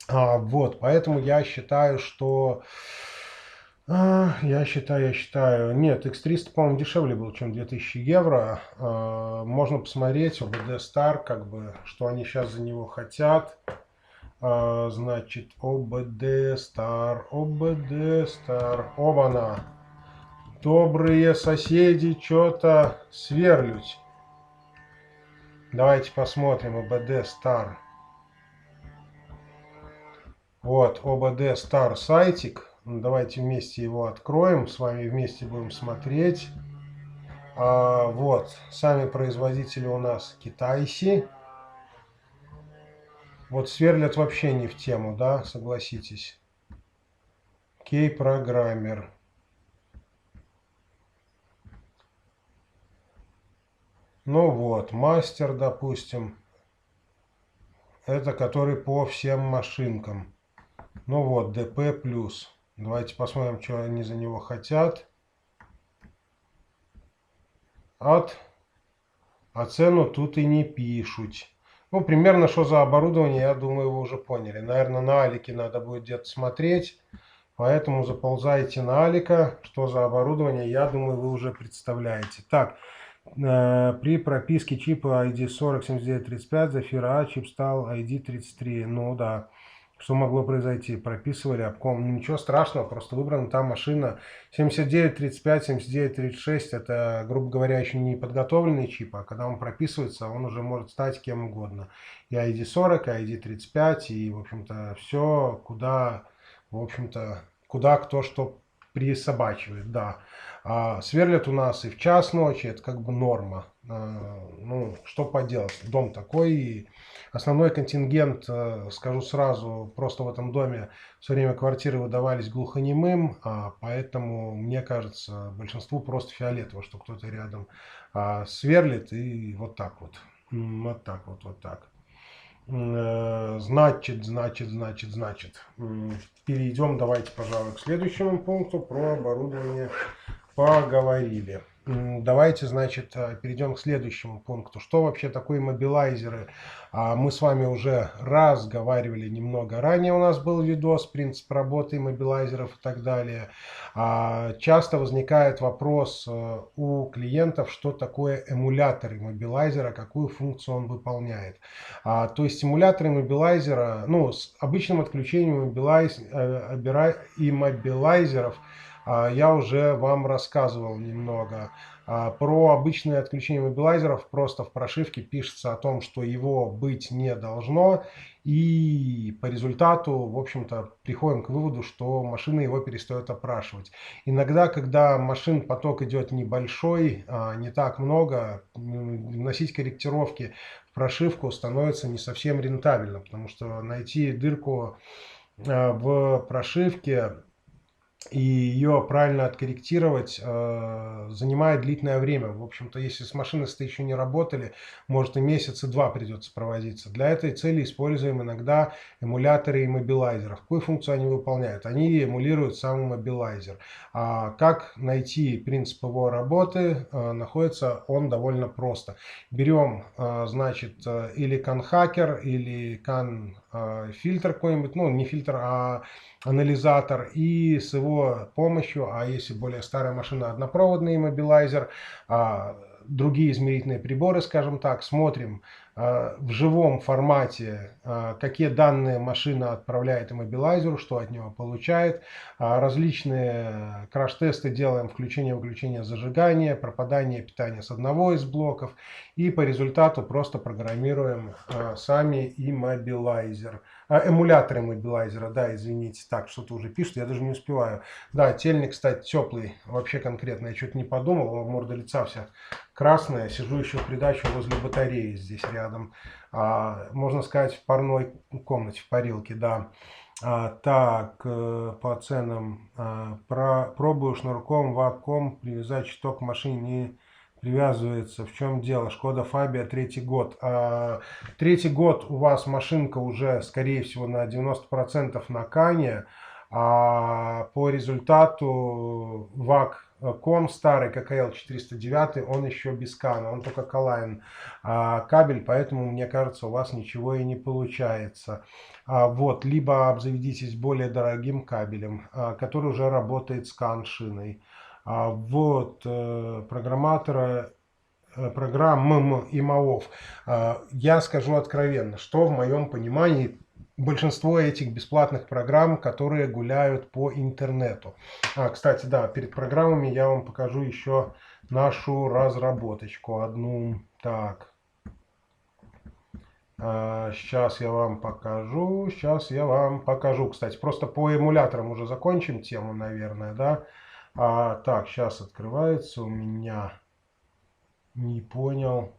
Вот, поэтому я считаю, что... я считаю... Нет, X300, по-моему, дешевле был, чем 2000 евро. Можно посмотреть, ОБД Star, как бы, что они сейчас за него хотят. Значит, ОБД Star, ОБД Star. Оба-на. Добрые соседи что-то сверлють. Давайте посмотрим ОБД Star. Вот, ОБД Star сайтик. Давайте вместе его откроем. С вами вместе будем смотреть. Вот, сами производители у нас китайцы. Вот сверлят вообще не в тему, да, согласитесь. Кей-программер. Ну вот, мастер, допустим. Это который по всем машинкам. Ну вот, ДП+. Давайте посмотрим, что они за него хотят. А цену тут и не пишут. Ну, примерно, что за оборудование, я думаю, вы уже поняли. Наверное, на Алике надо будет где-то смотреть. Поэтому заползайте на Алика. Что за оборудование, я думаю, вы уже представляете. Так, при прописке чипа ID407935 Зафира А чип стал ID33. Ну да. Что могло произойти? Прописывали обком. Ничего страшного, просто выбрана та машина. 7935, 7936 это, грубо говоря, еще не подготовленный чип, а когда он прописывается, он уже может стать кем угодно. И ID40, и ID35, и, в общем-то, все, куда, в общем-то, куда кто что присобачивает, да. Сверлят у нас и в час ночи, это как бы норма. Ну, что поделать, дом такой. И основной контингент, скажу сразу, просто в этом доме все время квартиры выдавались глухонемым, поэтому, мне кажется, большинству просто фиолетово, что кто-то рядом сверлит, и вот так вот. Вот так вот, вот так. Значит. Перейдем, давайте, пожалуй, к следующему пункту. Про оборудование поговорили. Давайте, значит, перейдем к следующему пункту. Что вообще такое мобилайзеры? Мы с вами уже разговаривали немного ранее. У нас был видос, принцип работы мобилайзеров и так далее. Часто возникает вопрос у клиентов, что такое эмуляторы мобилайзера, какую функцию он выполняет. То есть эмуляторы мобилайзера, ну, с обычным отключением мобилайзеров я уже вам рассказывал немного. Про обычное отключение мобилайзеров просто в прошивке пишется о том, что его быть не должно. И по результату, в общем-то, приходим к выводу, что машина его перестает опрашивать. Иногда, когда машин поток идет небольшой, не так много, вносить корректировки в прошивку становится не совсем рентабельно, потому что найти дырку в прошивке и ее правильно откорректировать занимает длительное время. В общем-то, если с машиной-то еще не работали, может и месяц, и два придется проводиться. Для этой цели используем иногда эмуляторы иммобилайзеров. Какую функцию они выполняют? Они эмулируют сам иммобилайзер. Как найти принцип его работы? Находится он довольно просто. Берем, значит, или CAN-хакер, или CAN-фильтр какой-нибудь, ну, не фильтр, а анализатор, и с его помощью, а если более старая машина, однопроводный иммобилайзер, другие измерительные приборы, скажем так, смотрим в живом формате, какие данные машина отправляет иммобилайзеру, что от него получает. Различные краш-тесты делаем, включение-выключение зажигания, пропадание питания с одного из блоков, и по результату просто программируем сами иммобилайзер. Эмуляторы иммобилайзера, да, извините, так, что-то уже пишут, я даже не успеваю. Да, тельник, кстати, теплый, вообще конкретно, я что-то не подумал, морда лица вся красная, сижу еще в придачу возле батареи здесь рядом, можно сказать, в парной комнате, в парилке, да. Так, по ценам, пробую шнурком, вакуум, привязать щиток к машине не привязывается. В чем дело? Шкода Фабия, третий год. Третий год у вас машинка уже, скорее всего, на 90% на Кане. По результату ВАК ком старый ККЛ 409, он еще без кана, он только Колайн кабель, поэтому, мне кажется, у вас ничего и не получается. Вот, либо обзаведитесь более дорогим кабелем, который уже работает с кан-шиной. Вот, программатора программ и МАОВ. Я скажу откровенно, что в моем понимании большинство этих бесплатных программ, которые гуляют по интернету. Кстати, да, перед программами я вам покажу еще нашу разработочку одну. Так, сейчас я вам покажу. Кстати, просто по эмуляторам уже закончим тему, наверное, да. Так, сейчас открывается у меня. Не понял.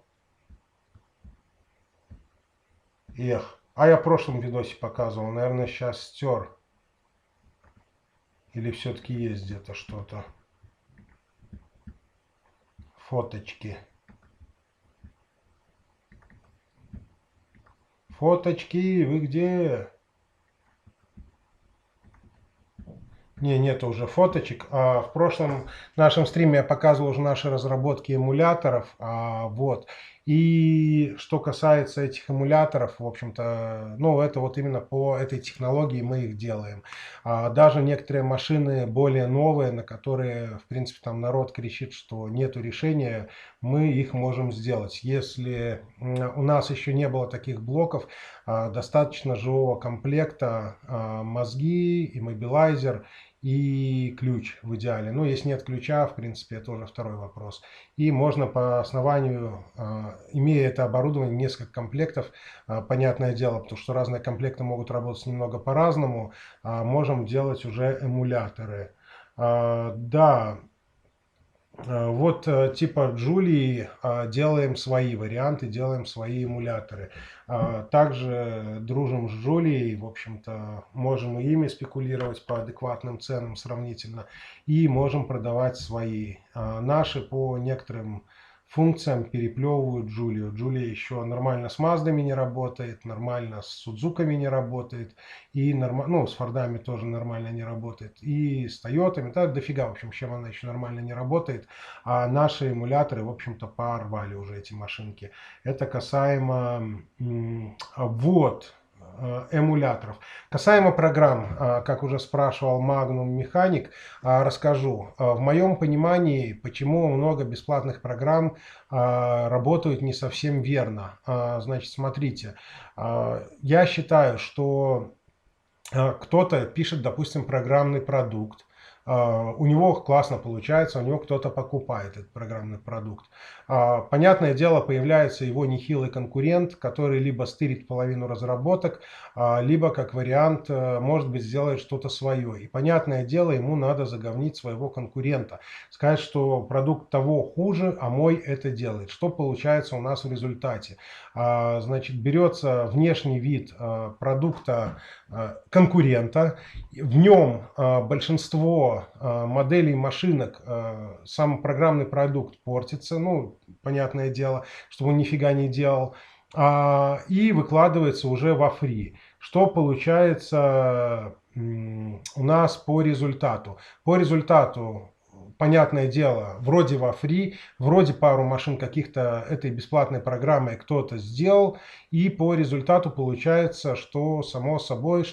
Эх, я в прошлом видосе показывал, наверное, сейчас стер. Или все-таки есть где-то что-то. Фоточки. Фоточки, вы где? Не, нет уже фоточек. В прошлом нашем стриме я показывал уже наши разработки эмуляторов. Вот. И что касается этих эмуляторов, в общем-то, ну, это вот именно по этой технологии мы их делаем. Даже некоторые машины более новые, на которые, в принципе, там народ кричит, что нету решения, мы их можем сделать. Если у нас еще не было таких блоков, достаточно живого комплекта, мозги, иммобилайзер и ключ в идеале. Ну, если нет ключа, в принципе, это уже второй вопрос. И можно по основанию, имея это оборудование, несколько комплектов, понятное дело, потому что разные комплекты могут работать немного по-разному, можем делать уже эмуляторы. Да, вот типа Джулии делаем свои варианты, делаем свои эмуляторы. Также дружим с Джулией, в общем-то, можем и ими спекулировать по адекватным ценам сравнительно, и можем продавать свои. Наши по некоторым функциям переплевывают Джулию. Джулия еще нормально с Маздами не работает, нормально с Судзуками не работает, и с Фордами тоже нормально не работает, и с Тойотами, да, дофига, в общем, чем она еще нормально не работает. А наши эмуляторы, в общем-то, порвали уже эти машинки. Это касаемо вот эмуляторов. Касаемо программ, как уже спрашивал Magnum Mechanic, расскажу. В моем понимании, почему много бесплатных программ работают не совсем верно. Значит, смотрите, я считаю, что кто-то пишет, допустим, программный продукт, у него классно получается, у него кто-то покупает этот программный продукт. Понятное дело, появляется его нехилый конкурент, который либо стырит половину разработок, либо, как вариант, может быть, сделает что-то свое. И, понятное дело, ему надо заговнить своего конкурента. Сказать, что продукт того хуже, а мой это делает. Что получается у нас в результате? Значит, берется внешний вид продукта конкурента, в нем большинство моделей машинок, сам программный продукт портится, ну, понятное дело, что он нифига не делал, и выкладывается уже во фри. Что получается у нас по результату? По результату, понятное дело, вроде во фри, вроде пару машин каких-то этой бесплатной программой кто-то сделал, и по результату получается, что само собой,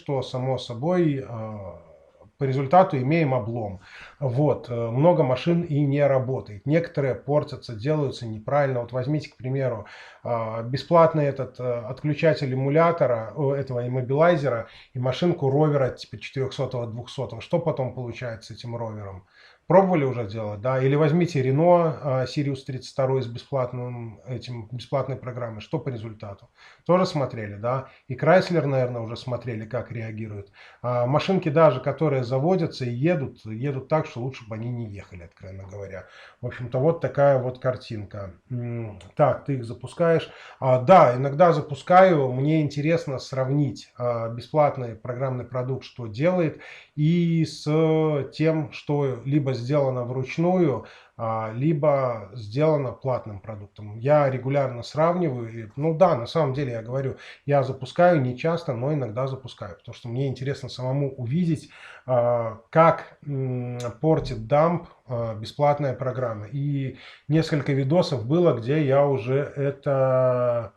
по результату имеем облом. Вот, много машин и не работает. Некоторые портятся, делаются неправильно. Вот возьмите, к примеру, бесплатный этот отключатель эмулятора, этого иммобилайзера, и машинку ровера типа 400-200. Что потом получается с этим ровером? Пробовали уже делать, да? Или возьмите Renault Sirius 32 с бесплатной программой. Что по результату? Тоже смотрели, да? И Chrysler, наверное, уже смотрели, как реагируют. Машинки даже, которые заводятся и едут так, что лучше бы они не ехали, откровенно говоря. В общем-то, вот такая вот картинка. Так, ты их запускаешь. Да, иногда запускаю. Мне интересно сравнить бесплатный программный продукт, что делает, и с тем, что либо сделано вручную, либо сделано платным продуктом. Я регулярно сравниваю. И, ну да, на самом деле я говорю, я запускаю не часто, но иногда запускаю, потому что мне интересно самому увидеть, как портит дамп бесплатная программа. И несколько видосов было, где я уже это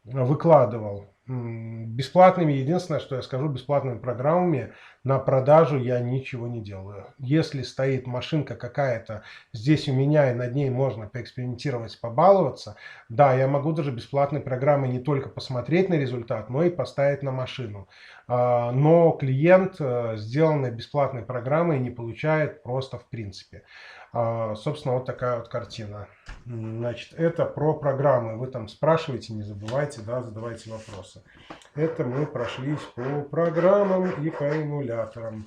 выкладывал. Бесплатными, единственное, что я скажу, бесплатными программами на продажу я ничего не делаю. Если стоит машинка какая-то здесь у меня, и над ней можно поэкспериментировать, побаловаться, да, я могу даже бесплатной программой не только посмотреть на результат, но и поставить на машину. Но клиент сделанной бесплатной программой не получает просто в принципе. Собственно, вот такая вот картина. Значит, это про программы. Вы там спрашиваете, не забывайте, да, задавайте вопросы. Это мы прошлись по программам и по эмуляторам.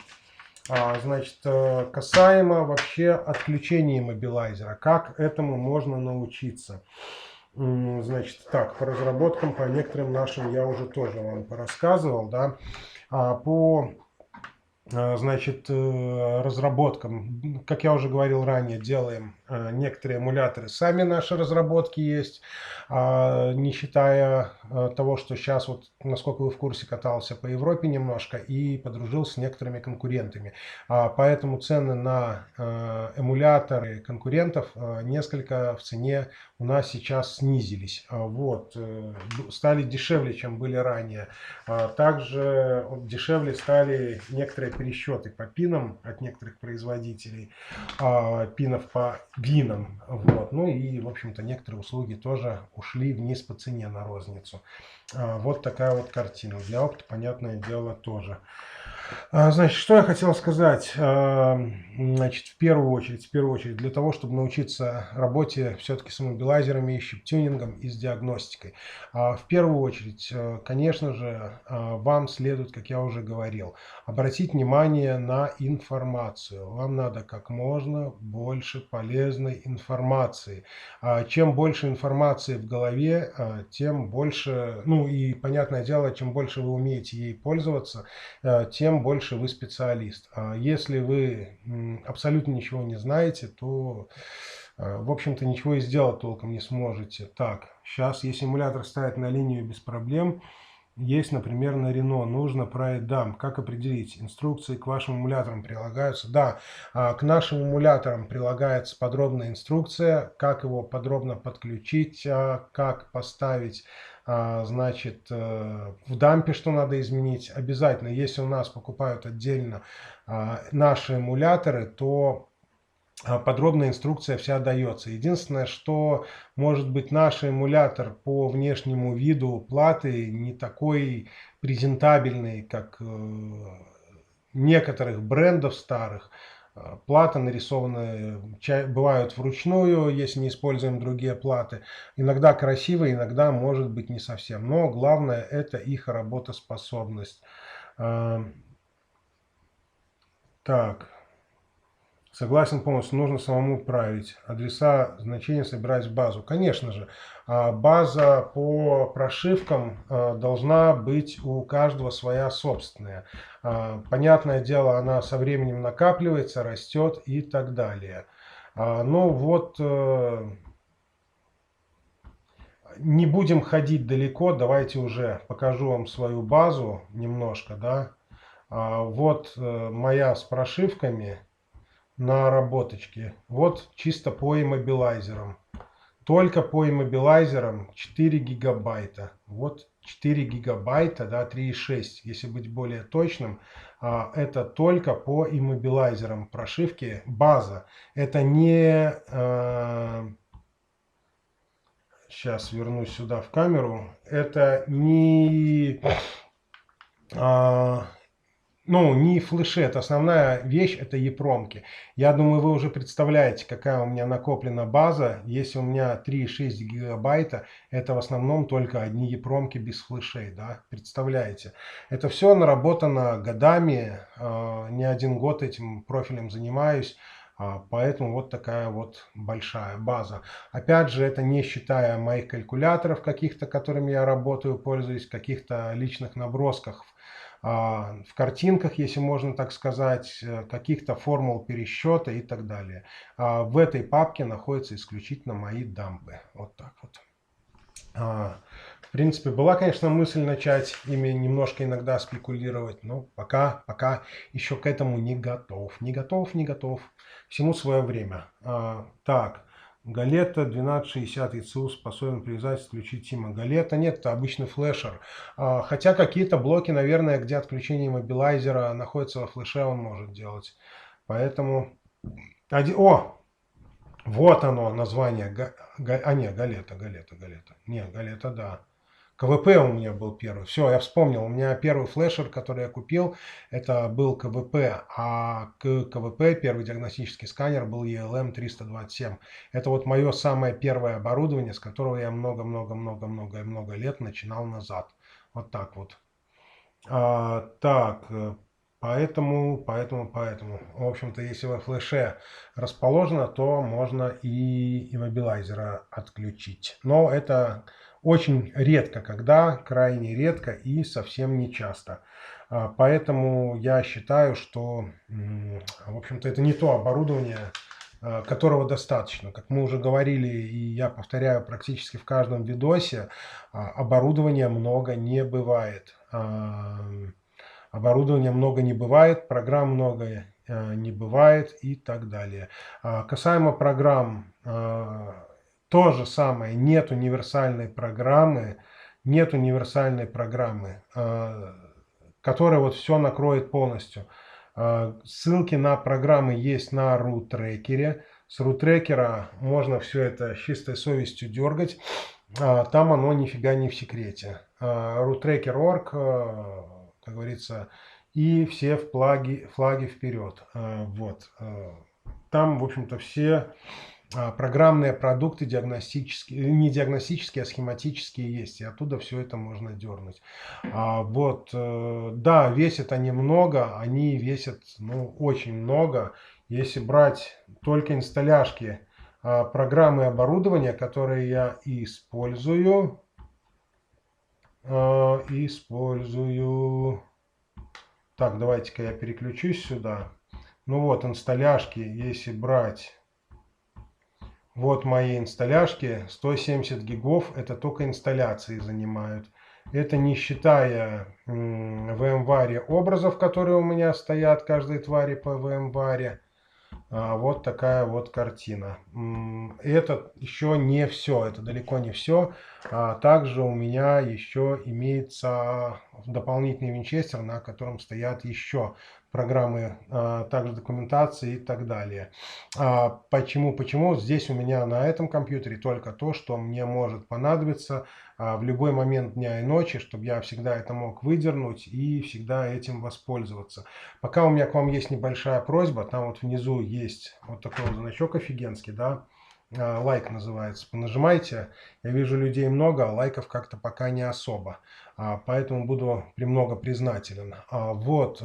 Значит, касаемо вообще отключения иммобилайзера. Как этому можно научиться? Значит, так, по разработкам, по некоторым нашим я уже тоже вам порассказывал, да. Значит, разработкам, как я уже говорил ранее, делаем некоторые эмуляторы. Сами наши разработки есть, не считая того, что сейчас, вот, насколько вы в курсе, катался по Европе немножко и подружился с некоторыми конкурентами. Поэтому цены на эмуляторы конкурентов несколько в цене у нас сейчас снизились. Вот, стали дешевле, чем были ранее. Также дешевле стали некоторые пересчеты по пинам от некоторых производителей, пинов по винам. Вот. Ну и, в общем-то, некоторые услуги тоже ушли вниз по цене на розницу. Вот такая вот картина. Для опыта, понятное дело, тоже. Значит, что я хотел сказать? Значит, в первую очередь, для того, чтобы научиться работе все-таки с иммобилайзерами, щип-тюнингом и с диагностикой. В первую очередь, конечно же, вам следует, как я уже говорил, обратить внимание на информацию. Вам надо как можно больше полезной информации. Чем больше информации в голове, тем больше, ну и, понятное дело, чем больше вы умеете ей пользоваться, тем больше вы специалист. Если вы абсолютно ничего не знаете, то, в общем-то, ничего и сделать толком не сможете. Так, сейчас, если эмулятор ставить на линию без проблем, есть, например, на Renault, нужно править дамп. Как определить? Инструкции к вашим эмуляторам прилагаются? Да, к нашим эмуляторам прилагается подробная инструкция, как его подробно подключить, как поставить, значит, в дампе, что надо изменить. Обязательно, если у нас покупают отдельно наши эмуляторы, то подробная инструкция вся дается. Единственное, что может быть наш эмулятор по внешнему виду платы не такой презентабельный, как некоторых брендов старых. Плата нарисованы, бывают вручную, если не используем другие платы. Иногда красиво, иногда может быть не совсем. Но главное это их работоспособность. Так. Согласен полностью, нужно самому править. Адреса, значения собирать в базу. Конечно же, база по прошивкам должна быть у каждого своя собственная. Понятное дело, она со временем накапливается, растет и так далее. Ну вот, не будем ходить далеко, давайте уже покажу вам свою базу немножко. Да? Вот моя с прошивками. Наработочки. Вот чисто по иммобилайзерам. Только по иммобилайзерам 4 гигабайта. Вот 4 гигабайта, да, 3,6, если быть более точным. Это только по иммобилайзерам прошивки. База. Это не... Сейчас вернусь сюда в камеру. Это не... Ну, не флеши, это основная вещь, это EEPROM-ки. Я думаю, вы уже представляете, какая у меня накоплена база. Если у меня 3,6 гигабайта, это в основном только одни EEPROM-ки без флешей, да, представляете. Это все наработано годами, не один год этим профилем занимаюсь. Поэтому вот такая вот большая база. Опять же, это не считая моих калькуляторов каких-то, которыми я работаю, пользуюсь, каких-то личных набросках в картинках, если можно так сказать, каких-то формул пересчета и так далее. В этой папке находятся исключительно мои дампы. Вот так вот. В принципе, была, конечно, мысль начать ими немножко иногда спекулировать, но пока еще к этому не готов. Не готов. Всему свое время. Так, Галета 1260 ECU способен привязать, исключить Тима. Галета нет, это обычный флешер. Хотя какие-то блоки, наверное, где отключение иммобилайзера находится во флеше, он может делать. Поэтому... Вот оно, название. Нет, Галета. Нет, Галета, да. КВП у меня был первый. Все, я вспомнил. У меня первый флешер, который я купил, это был КВП. А к КВП первый диагностический сканер был ELM 327. Это вот мое самое первое оборудование, с которого я много лет начинал назад. Вот так вот. Поэтому, в общем-то, если во флеше расположено, то можно и иммобилайзера отключить. Но это очень редко, крайне редко и совсем не часто. Поэтому я считаю, что, в общем-то, это не то оборудование, которого достаточно. Как мы уже говорили, и я повторяю практически в каждом видосе, оборудования много не бывает. Оборудования много не бывает, программ много не бывает и так далее. Касаемо программ, то же самое, нет универсальной программы, которая вот все накроет полностью. Ссылки на программы есть на RootTracker. С RootTracker можно все это с чистой совестью дергать. Там оно нифига не в секрете. RootTracker.org, как говорится, и все флаги вперед. Вот. Там, в общем-то, все программные продукты диагностические, не диагностические, а схематические есть. И оттуда все это можно дернуть. Вот. Да, весят они много. Они весят, очень много. Если брать только инсталляшки, программы и оборудование, которые я использую. Так, давайте-ка я переключусь сюда. Ну вот, инсталляшки, если брать... Вот мои инсталляшки, 170 гигов, это только инсталляции занимают. Это не считая VMware образов, которые у меня стоят, каждой твари по VMware. Вот такая вот картина. Это еще не все, это далеко не все. Также у меня еще имеется дополнительный винчестер, на котором стоят еще программы, также документации и так далее. Почему? Здесь у меня на этом компьютере только то, что мне может понадобиться в любой момент дня и ночи, чтобы я всегда это мог выдернуть и всегда этим воспользоваться. Пока у меня к вам есть небольшая просьба, там вот внизу есть вот такой вот значок офигенский, да, лайк называется, понажимайте. Я вижу людей много, а лайков как-то пока не особо, поэтому буду премного признателен. Вот,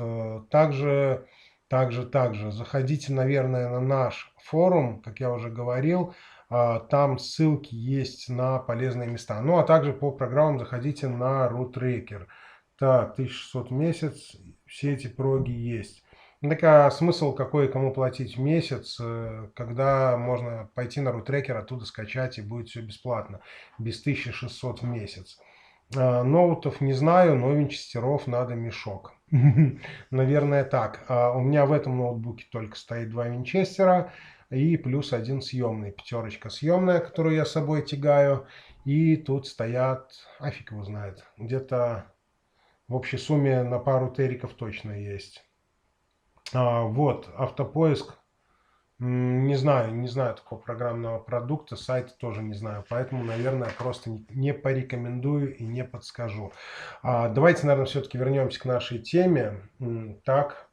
также заходите, наверное, на наш форум, как я уже говорил, там ссылки есть на полезные места. Ну, а также по программам заходите на RootTracker. Так, 1600 в месяц, все эти проги есть. Так, смысл какой кому платить в месяц, когда можно пойти на RootTracker, оттуда скачать и будет все бесплатно, без 1600 в месяц. Ноутов не знаю, но винчестеров надо мешок. Наверное, так. У меня в этом ноутбуке только стоит 2 винчестера и плюс один съемный. Пятерочка съемная, которую я с собой тягаю. И тут стоят, фиг его знает, где-то в общей сумме на пару териков точно есть. Вот, автопоиск. Не знаю такого программного продукта, сайта тоже не знаю, поэтому, наверное, просто не порекомендую и не подскажу. Давайте, наверное, все-таки вернемся к нашей теме. Так,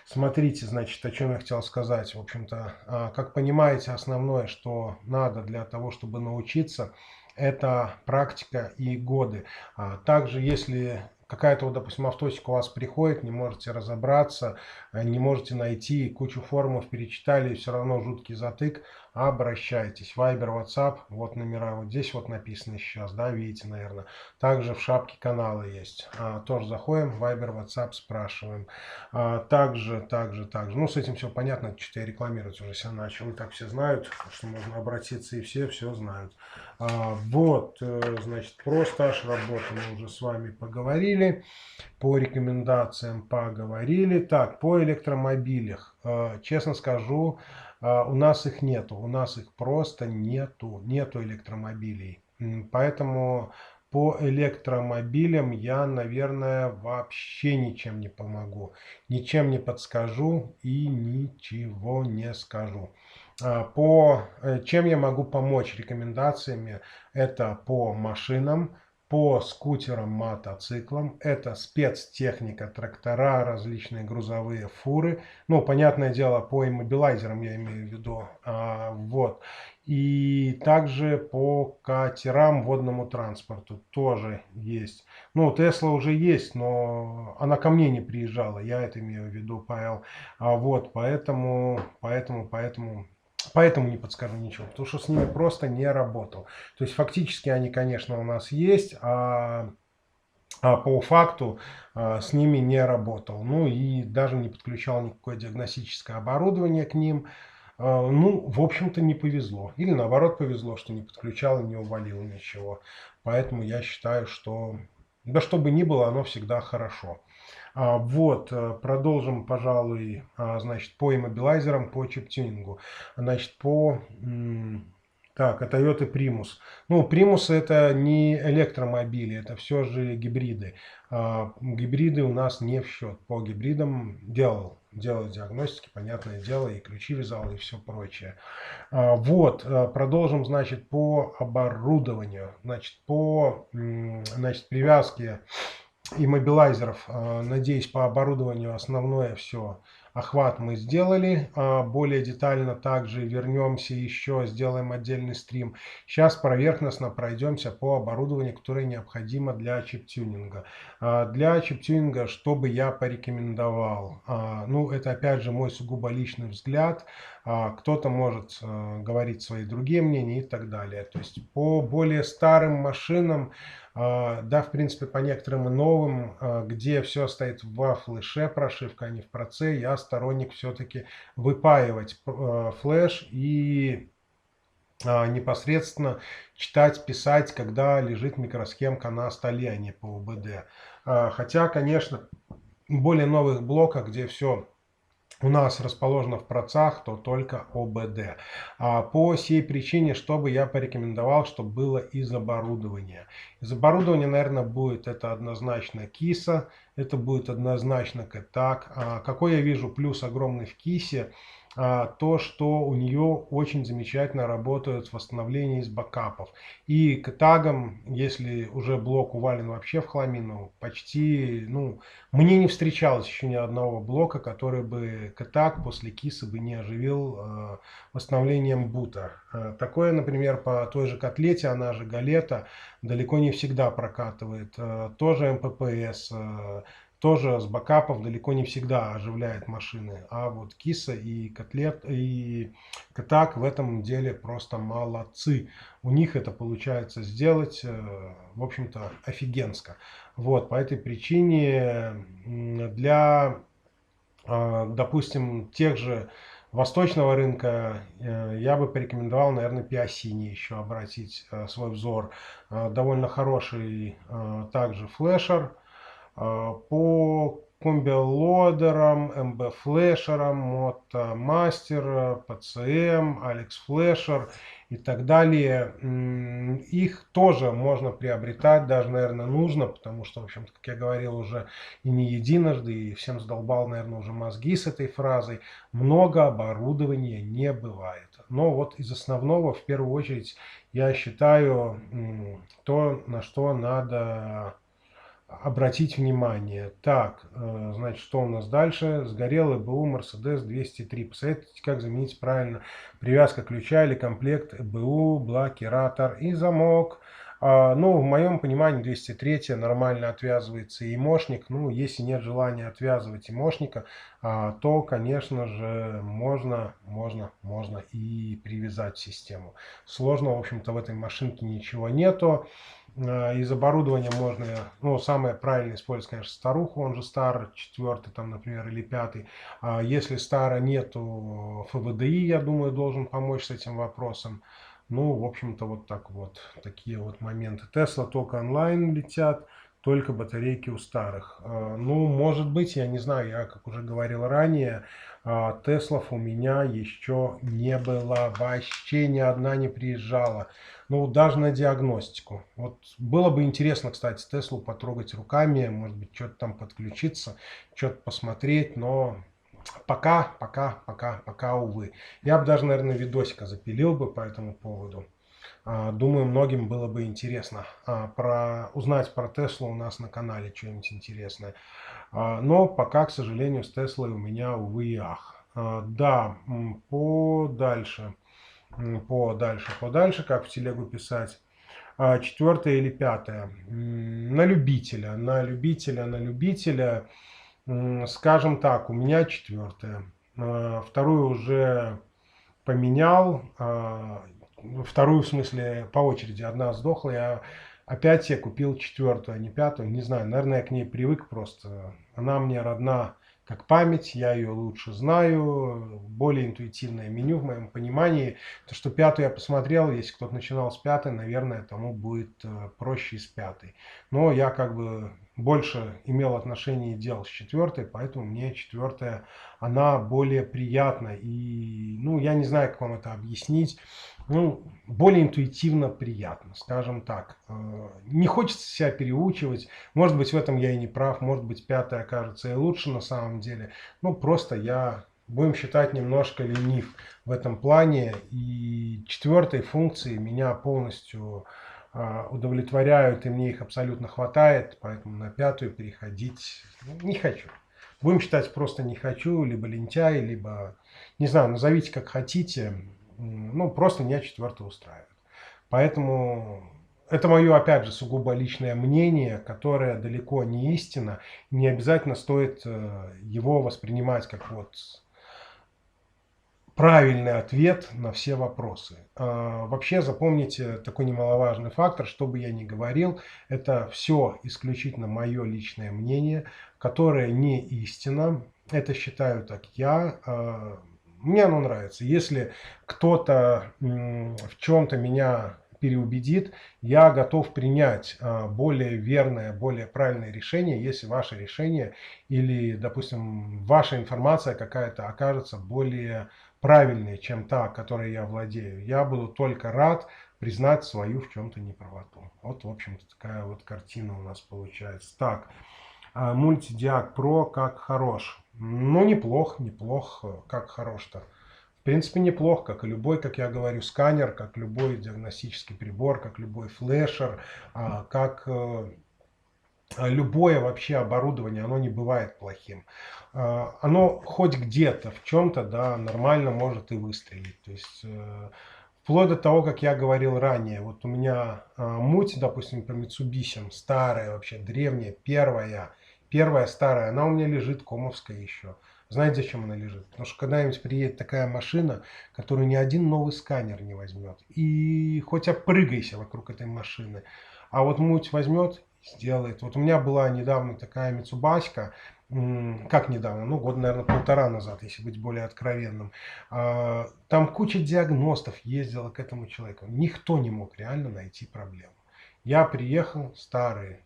смотрите, значит, о чем я хотел сказать. В общем-то, как понимаете, основное, что надо для того, чтобы научиться, это практика и годы. Также, если какая-то, вот, допустим, автосика у вас приходит, не можете разобраться, не можете найти, кучу форумов перечитали, все равно жуткий затык, обращайтесь. Viber, WhatsApp, вот номера, вот здесь вот написано сейчас, да, видите, наверное. Также в шапке канала есть. Тоже заходим, Viber, WhatsApp, спрашиваем. Также, ну, с этим все понятно, что-то я рекламировать уже себя начал, и так все знают, что можно обратиться, и все знают. Вот, значит, про стаж работы мы уже с вами поговорили, по рекомендациям поговорили. Так, по электромобилях, честно скажу, у нас их нету, у нас их просто нету электромобилей. Поэтому по электромобилям я, наверное, вообще ничем не помогу, ничем не подскажу и ничего не скажу. Чем я могу помочь рекомендациями? Это по машинам, по скутерам, мотоциклам. Это спецтехника, трактора, различные грузовые фуры. Ну, понятное дело, по иммобилайзерам я имею в виду. Вот. И также по катерам, водному транспорту тоже есть. Ну, Тесла уже есть, но она ко мне не приезжала. Я это имею в виду, Павел. Вот, поэтому не подскажу ничего, потому что с ними просто не работал. То есть фактически они, конечно, у нас есть, а по факту с ними не работал. Ну и даже не подключал никакое диагностическое оборудование к ним. Ну, в общем-то, не повезло. Или наоборот повезло, что не подключал и не увалил ничего. Поэтому я считаю, что да что бы ни было, оно всегда хорошо. Вот, продолжим, пожалуй, значит, по иммобилайзерам, по чип-тюнингу. Значит, Так, это Toyota Primus. Ну, Primus это не электромобили, это все же гибриды. Гибриды у нас не в счет. По гибридам делал диагностики, понятное дело, и ключи вязал, и все прочее. Вот, продолжим, значит, по оборудованию. Значит, привязке иммобилайзеров, надеюсь, по оборудованию основное все, охват мы сделали. Более детально также вернемся еще, сделаем отдельный стрим. Сейчас поверхностно пройдемся по оборудованию, которое необходимо для чип-тюнинга. Для чип-тюнинга, что бы я порекомендовал? Ну, это опять же мой сугубо личный взгляд. Кто-то может говорить свои другие мнения и так далее. То есть по более старым машинам, да, в принципе, по некоторым и новым, где все стоит во флеше, прошивка, а не в проце, я сторонник все-таки выпаивать флеш и непосредственно читать, писать, когда лежит микросхемка на столе, а не по ОБД. Хотя, конечно, в более новых блоках, где все у нас расположено в процах, то только ОБД. По сей причине, что бы я порекомендовал, чтобы было из оборудования. Из оборудования, наверное, будет это однозначно киса, это будет однозначно Kettag. Какой я вижу плюс огромный в кисе? То, что у нее очень замечательно работают восстановление из бэкапов. И Kettag, если уже блок увален вообще в хламину, почти, ну, мне не встречалось еще ни одного блока, который бы Kettag после кисы бы не оживил восстановлением бута. Такое, например, по той же котлете, она же галета, далеко не всегда прокатывает. Тоже МППС, тоже с бэкапов далеко не всегда оживляет машины. А вот киса и Kettag в этом деле просто молодцы. У них это получается сделать, в общем-то, офигенско. Вот, по этой причине для, допустим, тех же восточного рынка я бы порекомендовал, наверное, Piassini еще обратить свой взор. Довольно хороший также флешер. По комбилодерам, МБ-флешерам, Мотомастер, ПЦМ, Алекс Флешер и так далее. Их тоже можно приобретать, даже, наверное, нужно, потому что, в общем-то, как я говорил уже и не единожды, и всем задолбал, наверное, уже мозги с этой фразой, много оборудования не бывает. Но вот из основного, в первую очередь, я считаю то, на что надо обратить внимание. Так, значит, что у нас дальше? Сгорел ЭБУ Mercedes 203. Посоветуйте, как заменить правильно привязка ключа или комплект ЭБУ, блокиратор и замок. Ну, в моем понимании 203 нормально отвязывается и мошник. Ну, если нет желания отвязывать и мошника, то, конечно же, можно и привязать систему. Сложно, в общем-то, в этой машинке ничего нету. Из оборудования можно, ну, самое правильное использовать, конечно, старуху, он же стар, 4 там, например, или 5. Если стара нету, ФВДИ, я думаю, должен помочь с этим вопросом. Ну, в общем-то, вот так вот, такие вот моменты. Тесла только онлайн летят, только батарейки у старых. Ну, может быть, я не знаю, я, как уже говорил ранее, Теслов у меня еще не было, вообще ни одна не приезжала. Ну, даже на диагностику. Вот было бы интересно, кстати, Теслу потрогать руками, может быть, что-то там подключиться, что-то посмотреть, но пока, увы. Я бы даже, наверное, видосика запилил бы по этому поводу. Думаю, многим было бы интересно узнать про Теслу у нас на канале что-нибудь интересное. Но пока, к сожалению, с Теслой у меня, увы и ах. Да, подальше, как в телегу писать. 4 или 5. На любителя, скажем так, у меня 4. Вторую уже поменял. Вторую, в смысле, по очереди. Одна сдохла, я опять я купил 4, а не 5. Не знаю, наверное, я к ней привык просто. Она мне родна как память, я ее лучше знаю, более интуитивное меню в моем понимании. То, что 5 я посмотрел, если кто-то начинал с 5, наверное, тому будет проще с 5. Но я как бы больше имел отношение и дел с 4, поэтому мне 4 она более приятна. И, ну, я не знаю, как вам это объяснить. Ну, более интуитивно приятно, скажем так. Не хочется себя переучивать. Может быть, в этом я и не прав. Может быть, 5 окажется и лучше на самом деле. Ну, просто я, будем считать, немножко ленив в этом плане. И 4 функции меня полностью удовлетворяют, и мне их абсолютно хватает. Поэтому на 5 переходить не хочу. Будем считать, просто не хочу, либо лентяй, либо, не знаю, назовите как хотите. Ну, просто меня 4 устраивает. Поэтому это мое, опять же, сугубо личное мнение, которое далеко не истина. Не обязательно стоит его воспринимать как вот правильный ответ на все вопросы. Вообще запомните такой немаловажный фактор, что бы я ни говорил, это все исключительно мое личное мнение, которое не истина. Это считаю так я. Мне оно нравится. Если кто-то в чем-то меня переубедит, я готов принять более верное, более правильное решение, если ваше решение или, допустим, ваша информация какая-то окажется более правильнее, чем та, которой я владею. Я буду только рад признать свою в чем-то неправоту. Вот, в общем-то, такая вот картина у нас получается. Так, мультидиаг Pro как хорош. Ну, неплох, как хорош-то. В принципе, неплохо, как и любой, как я говорю, сканер, как любой диагностический прибор, как любой флешер, как любое вообще оборудование, оно не бывает плохим. Оно хоть где-то, в чем-то, да, нормально может и выстрелить. То есть, вплоть до того, как я говорил ранее, вот у меня муть, допустим, по Mitsubishi, старая вообще, древняя, первая старая, она у меня лежит, комовская еще. Знаете, зачем она лежит? Потому что когда-нибудь приедет такая машина, которую ни один новый сканер не возьмет. И хоть опрыгайся вокруг этой машины. А вот муть возьмет, сделает. Вот у меня была недавно такая Мицубаська, как недавно, ну, год, наверное, 1,5 назад, если быть более откровенным. Там куча диагностов ездила к этому человеку. Никто не мог реально найти проблему. Я приехал, старый,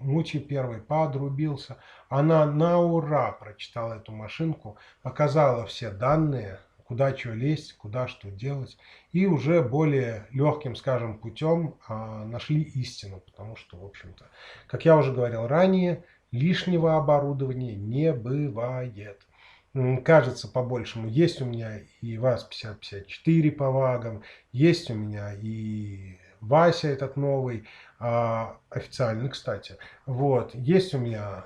мути первый, подрубился. Она на ура прочитала эту машинку, показала все данные, куда что лезть, куда что делать. И уже более легким, скажем, путем нашли истину. Потому что, в общем-то, как я уже говорил ранее, лишнего оборудования не бывает. Кажется, по-большему. Есть у меня и ВАЗ-5054 по вагам, есть у меня и Вася этот новый, официальный, кстати. Вот. Есть у меня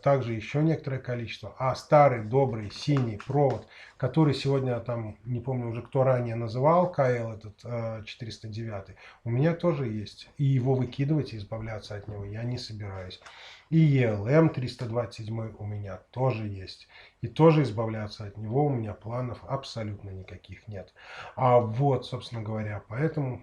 также еще некоторое количество. А старый добрый синий провод, который сегодня там, не помню уже кто ранее называл, КЛ этот 409, у меня тоже есть. И его выкидывать и избавляться от него я не собираюсь. И ELM 327 у меня тоже есть. И тоже избавляться от него у меня планов абсолютно никаких нет. А вот, собственно говоря, поэтому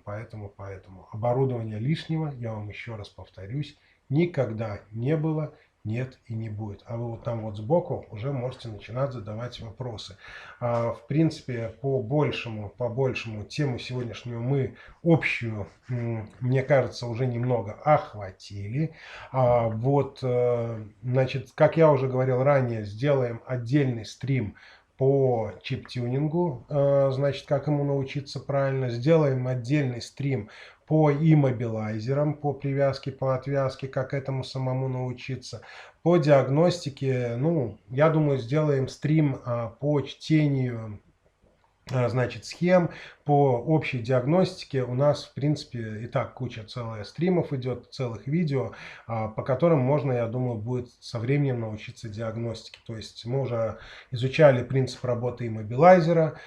оборудования лишнего, я вам еще раз повторюсь, никогда не было, нет и не будет. А вы вот там вот сбоку уже можете начинать задавать вопросы. В принципе, по большему тему сегодняшнюю мы общую, мне кажется, уже немного охватили. Вот, значит, как я уже говорил ранее, сделаем отдельный стрим по чип-тюнингу, значит, как ему научиться правильно. Сделаем отдельный стрим по иммобилайзерам, по привязке, по отвязке, как этому самому научиться. По диагностике, ну, я думаю, сделаем стрим по чтению, значит, схем, по общей диагностике. У нас, в принципе, и так куча целых стримов идет, целых видео, по которым можно, я думаю, будет со временем научиться диагностике. То есть мы уже изучали принцип работы иммобилайзера,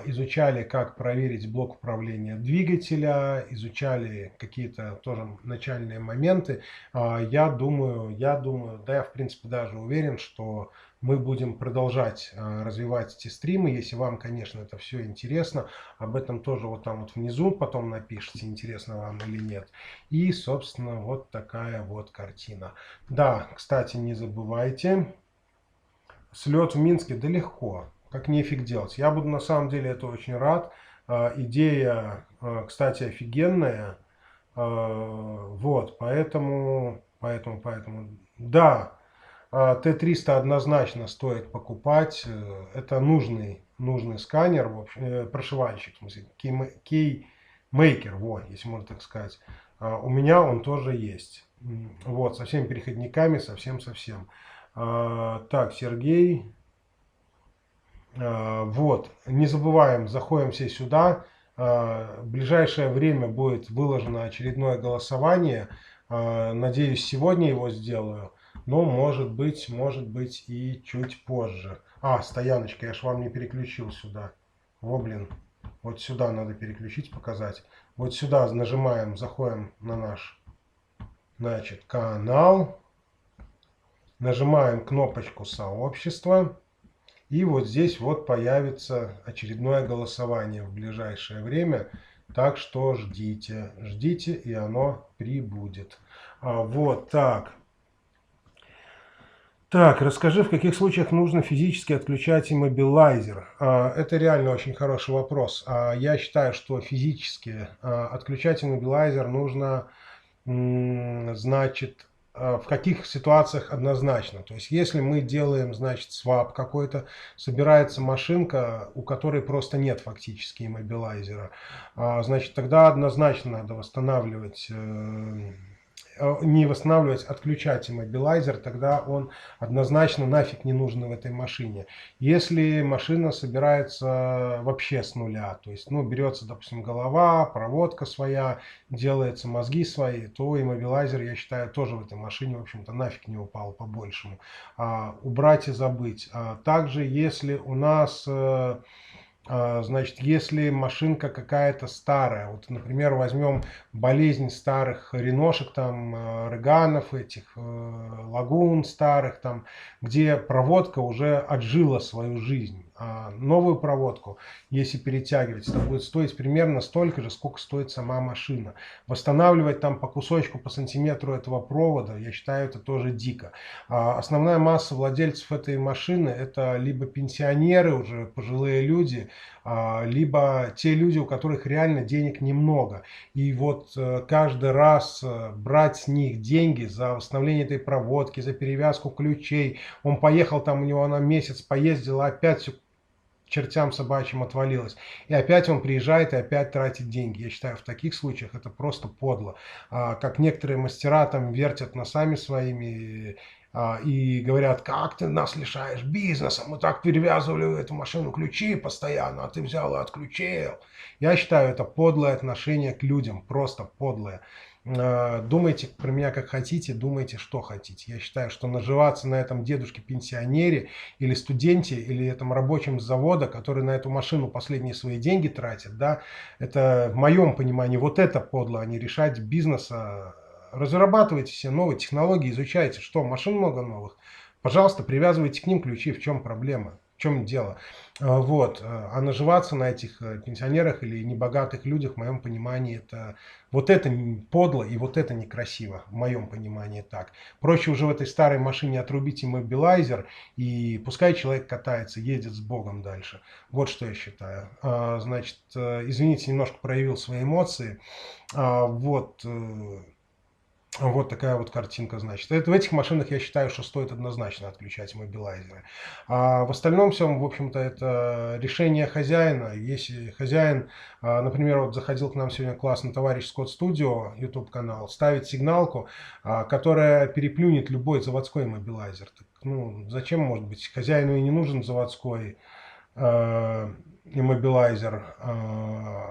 изучали, как проверить блок управления двигателя, изучали какие-то тоже начальные моменты. Я думаю, да, я, в принципе, даже уверен, что мы будем продолжать развивать эти стримы. Если вам, конечно, это все интересно, об этом тоже вот там вот внизу потом напишите, интересно вам или нет. И, собственно, вот такая вот картина. Да, кстати, не забывайте, слет в Минске, да легко, как нефиг делать. Я буду на самом деле это очень рад. Идея, кстати, офигенная. Вот, поэтому, да. Т-300 однозначно стоит покупать. Это нужный сканер, в общем, прошивальщик, в смысле, кеймейкер, вот, если можно так сказать. У меня он тоже есть. Вот, со всеми переходниками, совсем. Так, Сергей. Вот, не забываем, заходим все сюда. В ближайшее время будет выложено очередное голосование. Надеюсь, сегодня его сделаю. Но может быть и чуть позже. Стояночка, я ж вам не переключил сюда. Во, блин. Вот сюда надо переключить, показать. Вот сюда нажимаем, заходим на наш, значит, канал. Нажимаем кнопочку сообщества. И вот здесь вот появится очередное голосование в ближайшее время. Так что ждите, и оно прибудет. Вот так. Так, расскажи, в каких случаях нужно физически отключать иммобилайзер? Это реально очень хороший вопрос. Я считаю, что физически отключать иммобилайзер нужно, значит, в каких ситуациях однозначно. То есть, если мы делаем, значит, свап какой-то, собирается машинка, у которой просто нет фактически иммобилайзера, значит, тогда однозначно надо восстанавливать, не восстанавливать, отключать иммобилайзер, тогда он однозначно нафиг не нужен в этой машине. Если машина собирается вообще с нуля, то есть, ну, берется, допустим, голова, проводка своя, делается мозги свои, то иммобилайзер, я считаю, тоже в этой машине, в общем-то, нафиг не упал по-большему. Убрать и забыть. Также, если у нас... Значит, если машинка какая-то старая, вот, например, возьмем болезнь старых реношек, там, реганов этих, лагун старых, там, где проводка уже отжила свою жизнь. Новую проводку, если перетягивать, это будет стоить примерно столько же, сколько стоит сама машина. Восстанавливать там по кусочку, по сантиметру этого провода, я считаю, это тоже дико. Основная масса владельцев этой машины — это либо пенсионеры, уже пожилые люди, либо те люди, у которых реально денег немного. И вот каждый раз брать с них деньги за восстановление этой проводки, за перевязку ключей. Он поехал там, у него на месяц поездил, а опять все чертям собачьим отвалилось. И опять он приезжает и опять тратит деньги. Я считаю, в таких случаях это просто подло. Как некоторые мастера там вертят носами своими, и говорят, как ты нас лишаешь бизнеса, мы так перевязывали в эту машину ключи постоянно, а ты взял и отключил. Я считаю, это подлое отношение к людям, просто подлое. Думайте про меня как хотите, думайте, что хотите. Я считаю, что наживаться на этом дедушке-пенсионере или студенте, или этом рабочем с завода, который на эту машину последние свои деньги тратит, да, это в моем понимании вот это подло, а не решать бизнеса. Разрабатывайте все новые технологии, изучайте, что, машин много новых. Пожалуйста, привязывайте к ним ключи, в чем проблема, в чем дело. Вот. А наживаться на этих пенсионерах или небогатых людях, в моем понимании, это вот это подло и вот это некрасиво, в моем понимании так. Проще уже в этой старой машине отрубить иммобилайзер, и пускай человек катается, едет с Богом дальше. Вот что я считаю. Значит, извините, немножко проявил свои эмоции. Вот. Вот такая вот картинка, значит. Это, в этих машинах я считаю, что стоит однозначно отключать мобилайзеры. А в остальном всем, в общем-то, это решение хозяина. Если хозяин, например, вот заходил к нам сегодня классный товарищ Scott Studio, YouTube канал, ставит сигналку, которая переплюнет любой заводской мобилайзер. Так, ну, зачем, может быть, хозяину и не нужен заводской иммобилайзер.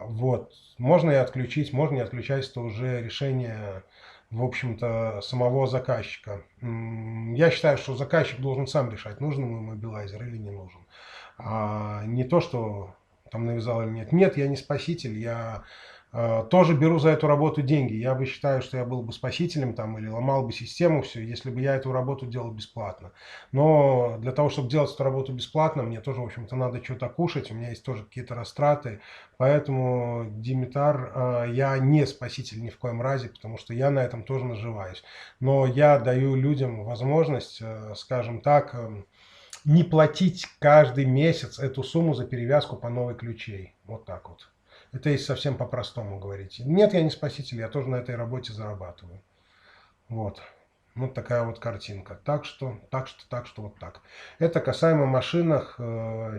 Вот. Можно и отключить, можно не отключать, это уже решение, в общем-то, самого заказчика. Я считаю, что заказчик должен сам решать, нужен ему иммобилайзер или не нужен. Не то, что там навязал или нет. Нет, я не спаситель, я тоже беру за эту работу деньги. Я бы считаю, что я был бы спасителем там или ломал бы систему все, если бы я эту работу делал бесплатно. Но для того, чтобы делать эту работу бесплатно, мне тоже, в общем-то, надо что-то кушать, у меня есть тоже какие-то растраты. Поэтому, Димитар, я не спаситель ни в коем разе, потому что я на этом тоже наживаюсь. Но я даю людям возможность, скажем так, не платить каждый месяц эту сумму за перевязку по новой ключей. Вот так вот. Это если совсем по-простому говорить. Нет, я не спаситель, я тоже на этой работе зарабатываю. Вот. Вот такая вот картинка. Так что вот так. Это касаемо машинах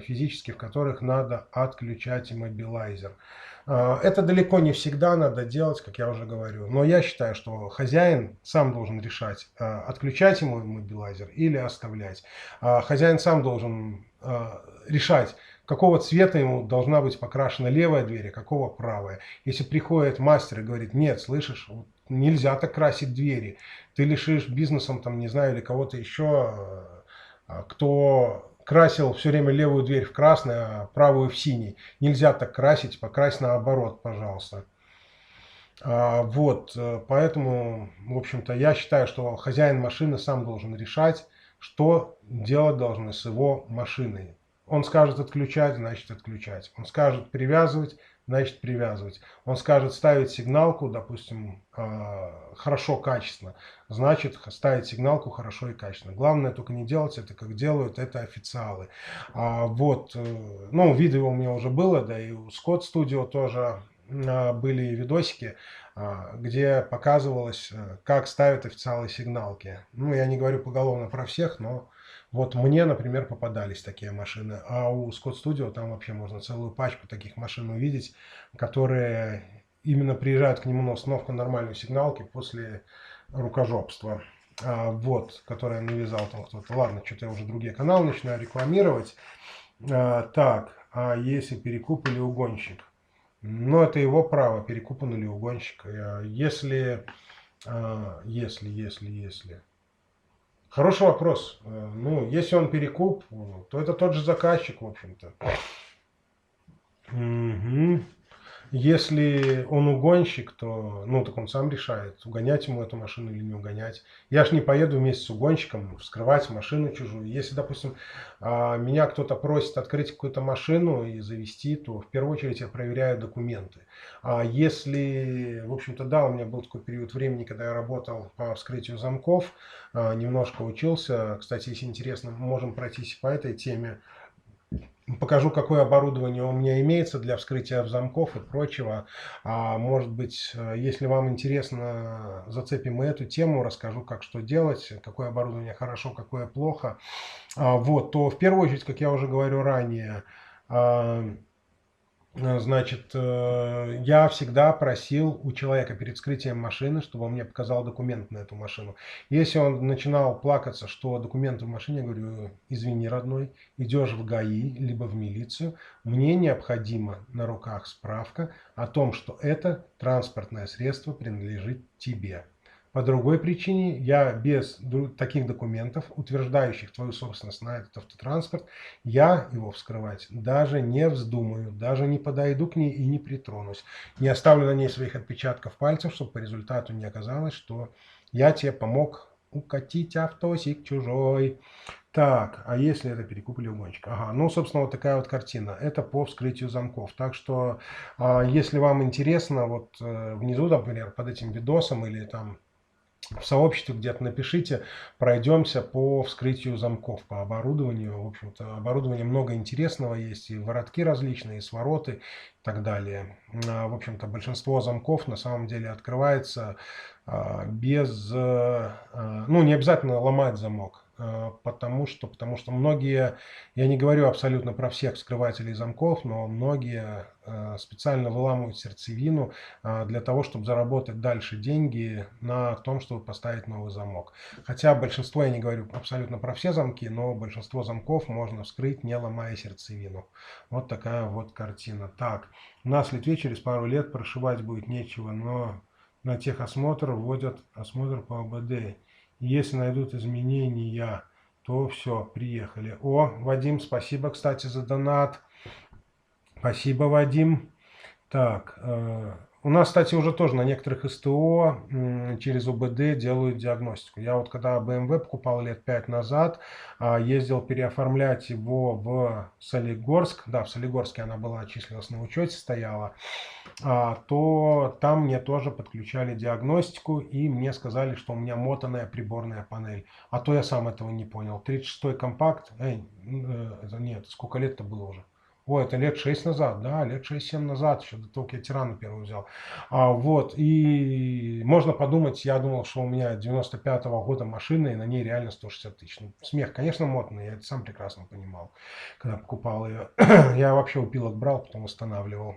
физически, в которых надо отключать иммобилайзер. Это далеко не всегда надо делать, как я уже говорю. Но я считаю, что хозяин сам должен решать, отключать ему иммобилайзер или оставлять. Хозяин сам должен решать, какого цвета ему должна быть покрашена левая дверь, а какого правая. Если приходит мастер и говорит, нет, слышишь, нельзя так красить двери, ты лишишь бизнесом, там, не знаю, или кого-то еще, кто красил все время левую дверь в красный, а правую в синий. Нельзя так красить, покрась наоборот, пожалуйста. Вот, поэтому, в общем-то, я считаю, что хозяин машины сам должен решать, что делать должны с его машиной. Он скажет отключать, значит отключать. Он скажет привязывать, значит привязывать. Он скажет ставить сигналку, допустим, хорошо, качественно, значит ставить сигналку хорошо и качественно. Главное только не делать это, как делают это официалы. Вот, ну, видео у меня уже было, да и у Scott Studio тоже были видосики, где показывалось, как ставят официалы сигналки. Ну, я не говорю поголовно про всех, но вот мне, например, попадались такие машины. А у Scott Studio там вообще можно целую пачку таких машин увидеть, которые именно приезжают к нему на установку нормальной сигналки после рукожопства. Вот, которое навязал там кто-то. Ладно, что-то я уже другие каналы начинаю рекламировать. Так, а если перекуп или угонщик? Но это его право, перекуп он или угонщик. Если. Хороший вопрос. Ну, если он перекуп, то это тот же заказчик, в общем-то. Угу. Если он угонщик, то, ну, так он сам решает, угонять ему эту машину или не угонять. Я ж не поеду вместе с угонщиком вскрывать машину чужую. Если, допустим, меня кто-то просит открыть какую-то машину и завести, то в первую очередь я проверяю документы. А если, в общем-то, да, у меня был такой период времени, когда я работал по вскрытию замков, немножко учился. Кстати, если интересно, можем пройтись по этой теме. Покажу, какое оборудование у меня имеется для вскрытия замков и прочего. Может быть, если вам интересно, зацепим и эту тему, расскажу, как что делать, какое оборудование хорошо, какое плохо. Вот, то в первую очередь, как я уже говорю ранее, Значит, я всегда просил у человека перед вскрытием машины, чтобы он мне показал документ на эту машину. Если он начинал плакаться, что документы в машине, я говорю: извини, родной, идешь в ГАИ, либо в милицию, мне необходима на руках справка о том, что это транспортное средство принадлежит тебе. По другой причине я без таких документов, утверждающих твою собственность на этот автотранспорт, я его вскрывать даже не вздумаю, даже не подойду к ней и не притронусь. Не оставлю на ней своих отпечатков пальцев, чтобы по результату не оказалось, что я тебе помог укатить автосик чужой. Так, а если это перекуп или угонщик? Ага, ну, собственно, вот такая вот картина. Это по вскрытию замков. Так что, если вам интересно, вот внизу, например, под этим видосом или там в сообществе где-то напишите, пройдемся по вскрытию замков, по оборудованию. В общем-то, оборудование много интересного есть, и воротки различные, и свороты, и так далее. В общем-то, большинство замков на самом деле открывается без, ну, не обязательно ломать замок. Потому что многие, я не говорю абсолютно про всех вскрывателей замков, но многие специально выламывают сердцевину для того, чтобы заработать дальше деньги на том, чтобы поставить новый замок. Хотя большинство, я не говорю абсолютно про все замки, но большинство замков можно вскрыть, не ломая сердцевину. Вот такая вот картина. Так, у нас в Литве через пару лет прошивать будет нечего, но на техосмотр вводят осмотр по ОБД. Если найдут изменения, то все, приехали. О, Вадим, спасибо, кстати, за донат. Спасибо, Вадим. Так, у нас, кстати, уже тоже на некоторых СТО через ОБД делают диагностику. Я вот когда BMW покупал лет 5 назад, ездил переоформлять его в Солигорск. Да, в Солигорске она была, числилась на учете, стояла. То там мне тоже подключали диагностику, и мне сказали, что у меня мотаная приборная панель. А то я сам этого не понял. 36-й компакт, это нет, сколько лет-то было уже? Ой, это лет 6 назад, да, лет 6-7 назад, еще до того, как я Тирана первый взял. Вот, и можно подумать, я думал, что у меня 95-го года машина, и на ней реально 160 тысяч. Ну, смех, конечно, мотанный, я это сам прекрасно понимал, когда покупал ее. Я вообще у пилок брал, потом устанавливал.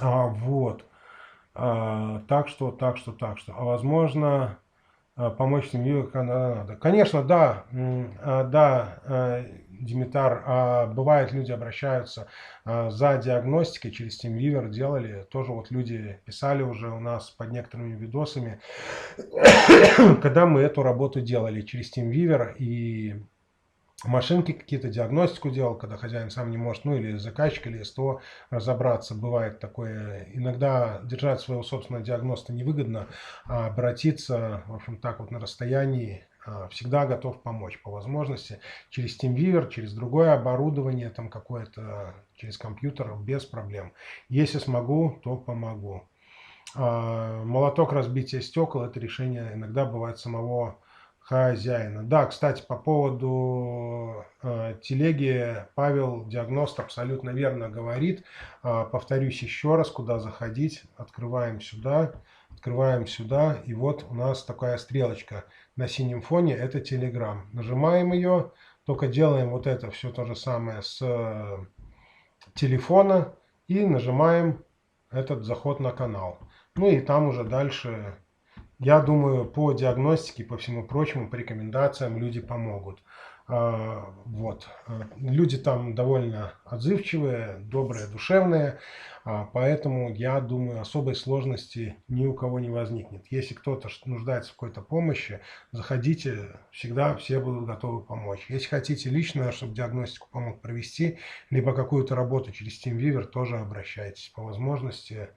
Вот. Так что. А возможно, помочь семью, когда надо. Конечно, да, Димитар, бывает, люди обращаются за диагностикой через TeamViewer, делали, тоже вот люди писали уже у нас под некоторыми видосами, когда мы эту работу делали через TeamViewer, и машинки какие-то, диагностику делал, когда хозяин сам не может, ну или заказчик, или СТО разобраться. Бывает такое. Иногда держать своего собственного диагноста невыгодно, а обратиться, в общем, так вот на расстоянии. Всегда готов помочь по возможности. Через TeamViewer, через другое оборудование, там какое-то, через компьютер, без проблем. Если смогу, то помогу. Молоток разбития стекол – это решение иногда бывает самого хозяина. Да, кстати, по поводу телеги Павел, диагност, абсолютно верно говорит. Повторюсь еще раз, куда заходить. Открываем сюда, и вот у нас такая стрелочка на синем фоне, это Telegram. Нажимаем ее, только делаем вот это все то же самое с телефона и нажимаем этот заход на канал. Ну и там уже дальше, я думаю, по диагностике, по всему прочему, по рекомендациям люди помогут. Вот. Люди там довольно отзывчивые, добрые, душевные, поэтому, я думаю, особой сложности ни у кого не возникнет. Если кто-то нуждается в какой-то помощи, заходите, всегда все будут готовы помочь. Если хотите лично, чтобы диагностику помог провести, либо какую-то работу через TeamViewer, тоже обращайтесь. По возможности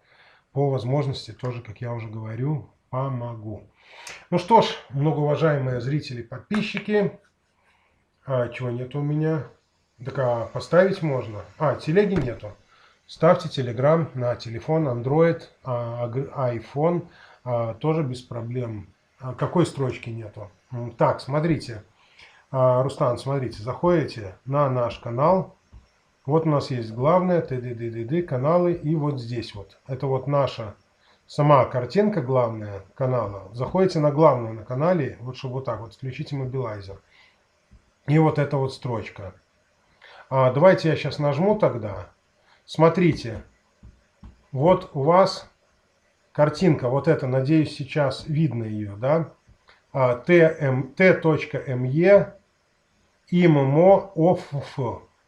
тоже, как я уже говорю, помогу. Ну что ж, многоуважаемые зрители, подписчики, чего нет у меня? Так, поставить можно. Телеги нету. Ставьте Telegram на телефон, Android, iPhone, тоже без проблем. Какой строчки нету? Так, смотрите, Рустам, смотрите, заходите на наш канал. Вот у нас есть главное, каналы, и вот здесь вот. Это вот наша сама картинка главная канала. Заходите на главную на канале, вот чтобы вот так вот, включите мобилайзер. И вот эта вот строчка. Давайте я сейчас нажму тогда. Смотрите, вот у вас картинка, вот это, надеюсь, сейчас видно ее, да? T.me ИММО ОФФ.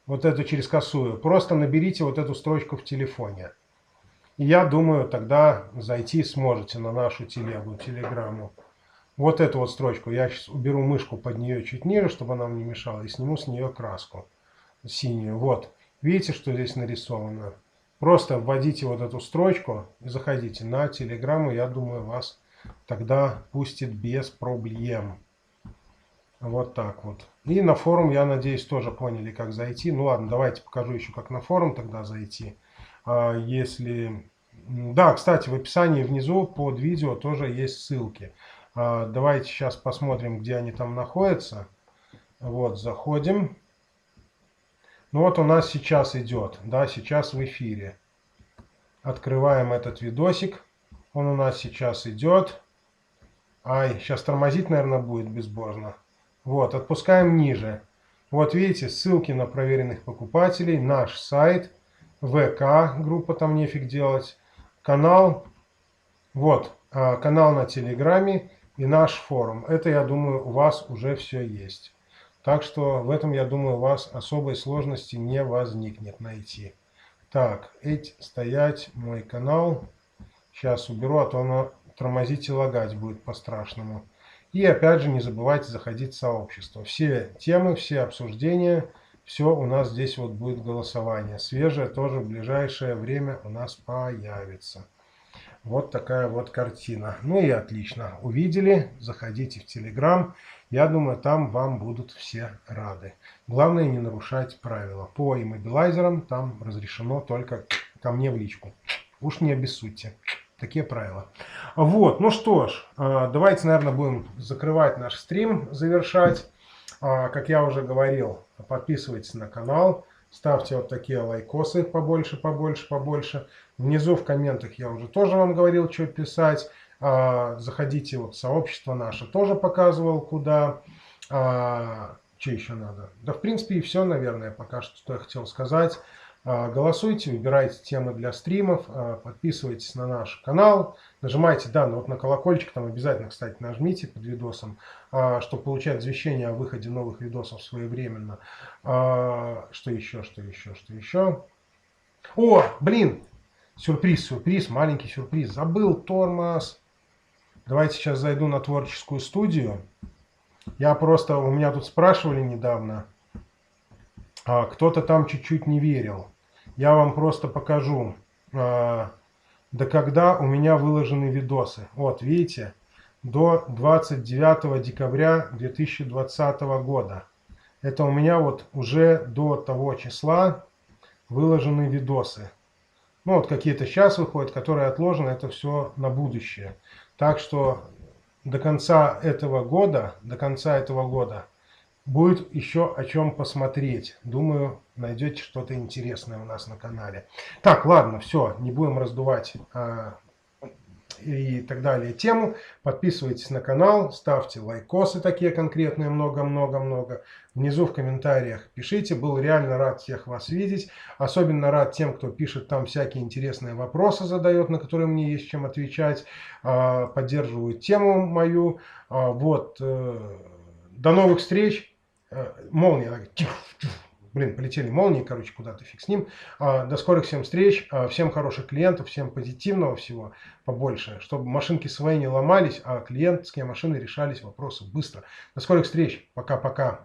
Вот эту через косую. Просто наберите вот эту строчку в телефоне. И я думаю, тогда зайти сможете на нашу телегу, телеграмму. Вот эту вот строчку. Я сейчас уберу мышку под нее чуть ниже, чтобы она мне не мешала. И сниму с нее краску синюю. Вот. Видите, что здесь нарисовано? Просто вводите вот эту строчку и заходите на телеграмму. Я думаю, вас тогда пустит без проблем. Вот так вот. И на форум, я надеюсь, тоже поняли, как зайти. Ну ладно, давайте покажу еще, как на форум тогда зайти. Если... Да, кстати, в описании внизу под видео тоже есть ссылки. Давайте сейчас посмотрим, где они там находятся. Вот, заходим. Ну вот у нас сейчас идет, да, сейчас в эфире. Открываем этот видосик. Он у нас сейчас идет. Ай, сейчас тормозить, наверное, будет безбожно. Вот, отпускаем ниже. Вот видите, ссылки на проверенных покупателей, наш сайт, ВК, группа там нефиг делать, канал, вот, канал на Телеграме и наш форум. Это, я думаю, у вас уже все есть. Так что в этом, я думаю, у вас особой сложности не возникнет найти. Так, стоять, мой канал. Сейчас уберу, а то оно тормозить и лагать будет по-страшному. И опять же не забывайте заходить в сообщество. Все темы, все обсуждения, все у нас здесь вот будет голосование. Свежее тоже в ближайшее время у нас появится. Вот такая вот картина. Ну и отлично. Увидели, заходите в Telegram. Я думаю, там вам будут все рады. Главное не нарушать правила. По иммобилайзерам там разрешено только ко мне в личку. Уж не обессудьте. Такие правила. Вот, ну что ж, давайте, наверное, будем закрывать наш стрим, завершать. Как я уже говорил, подписывайтесь на канал, ставьте вот такие лайкосы побольше, побольше, побольше. Внизу в комментах я уже тоже вам говорил, что писать. Заходите вот в сообщество наше, тоже показывал, куда. Что еще надо? Да, в принципе, и все, наверное, пока что я хотел сказать. Голосуйте, выбирайте темы для стримов, подписывайтесь на наш канал, нажимайте, да, вот на колокольчик, там обязательно, кстати, нажмите под видосом, чтобы получать извещения о выходе новых видосов своевременно. Что еще, что еще, что еще? О, блин, сюрприз, сюрприз, маленький сюрприз, забыл, тормоз. Давайте сейчас зайду на творческую студию. Я просто, у меня тут спрашивали недавно, кто-то там чуть-чуть не верил. Я вам просто покажу, до когда у меня выложены видосы. Вот, видите, до 29 декабря 2020 года. Это у меня вот уже до того числа выложены видосы. Ну, вот какие-то сейчас выходят, которые отложены, это все на будущее. Так что до конца этого года, будет еще о чем посмотреть. Думаю, найдете что-то интересное у нас на канале. Так, ладно, все, не будем раздувать и так далее тему. Подписывайтесь на канал, ставьте лайкосы такие конкретные, много-много-много. Внизу в комментариях пишите. Был реально рад всех вас видеть. Особенно рад тем, кто пишет там всякие интересные вопросы, задает, на которые мне есть чем отвечать. Поддерживают тему мою. Вот. До новых встреч. Молния, блин, полетели молнии, короче, куда-то фиг с ним. До скорых всем встреч, всем хороших клиентов, всем позитивного всего побольше, чтобы машинки свои не ломались, а клиентские машины решались вопросы быстро. До скорых встреч, пока-пока.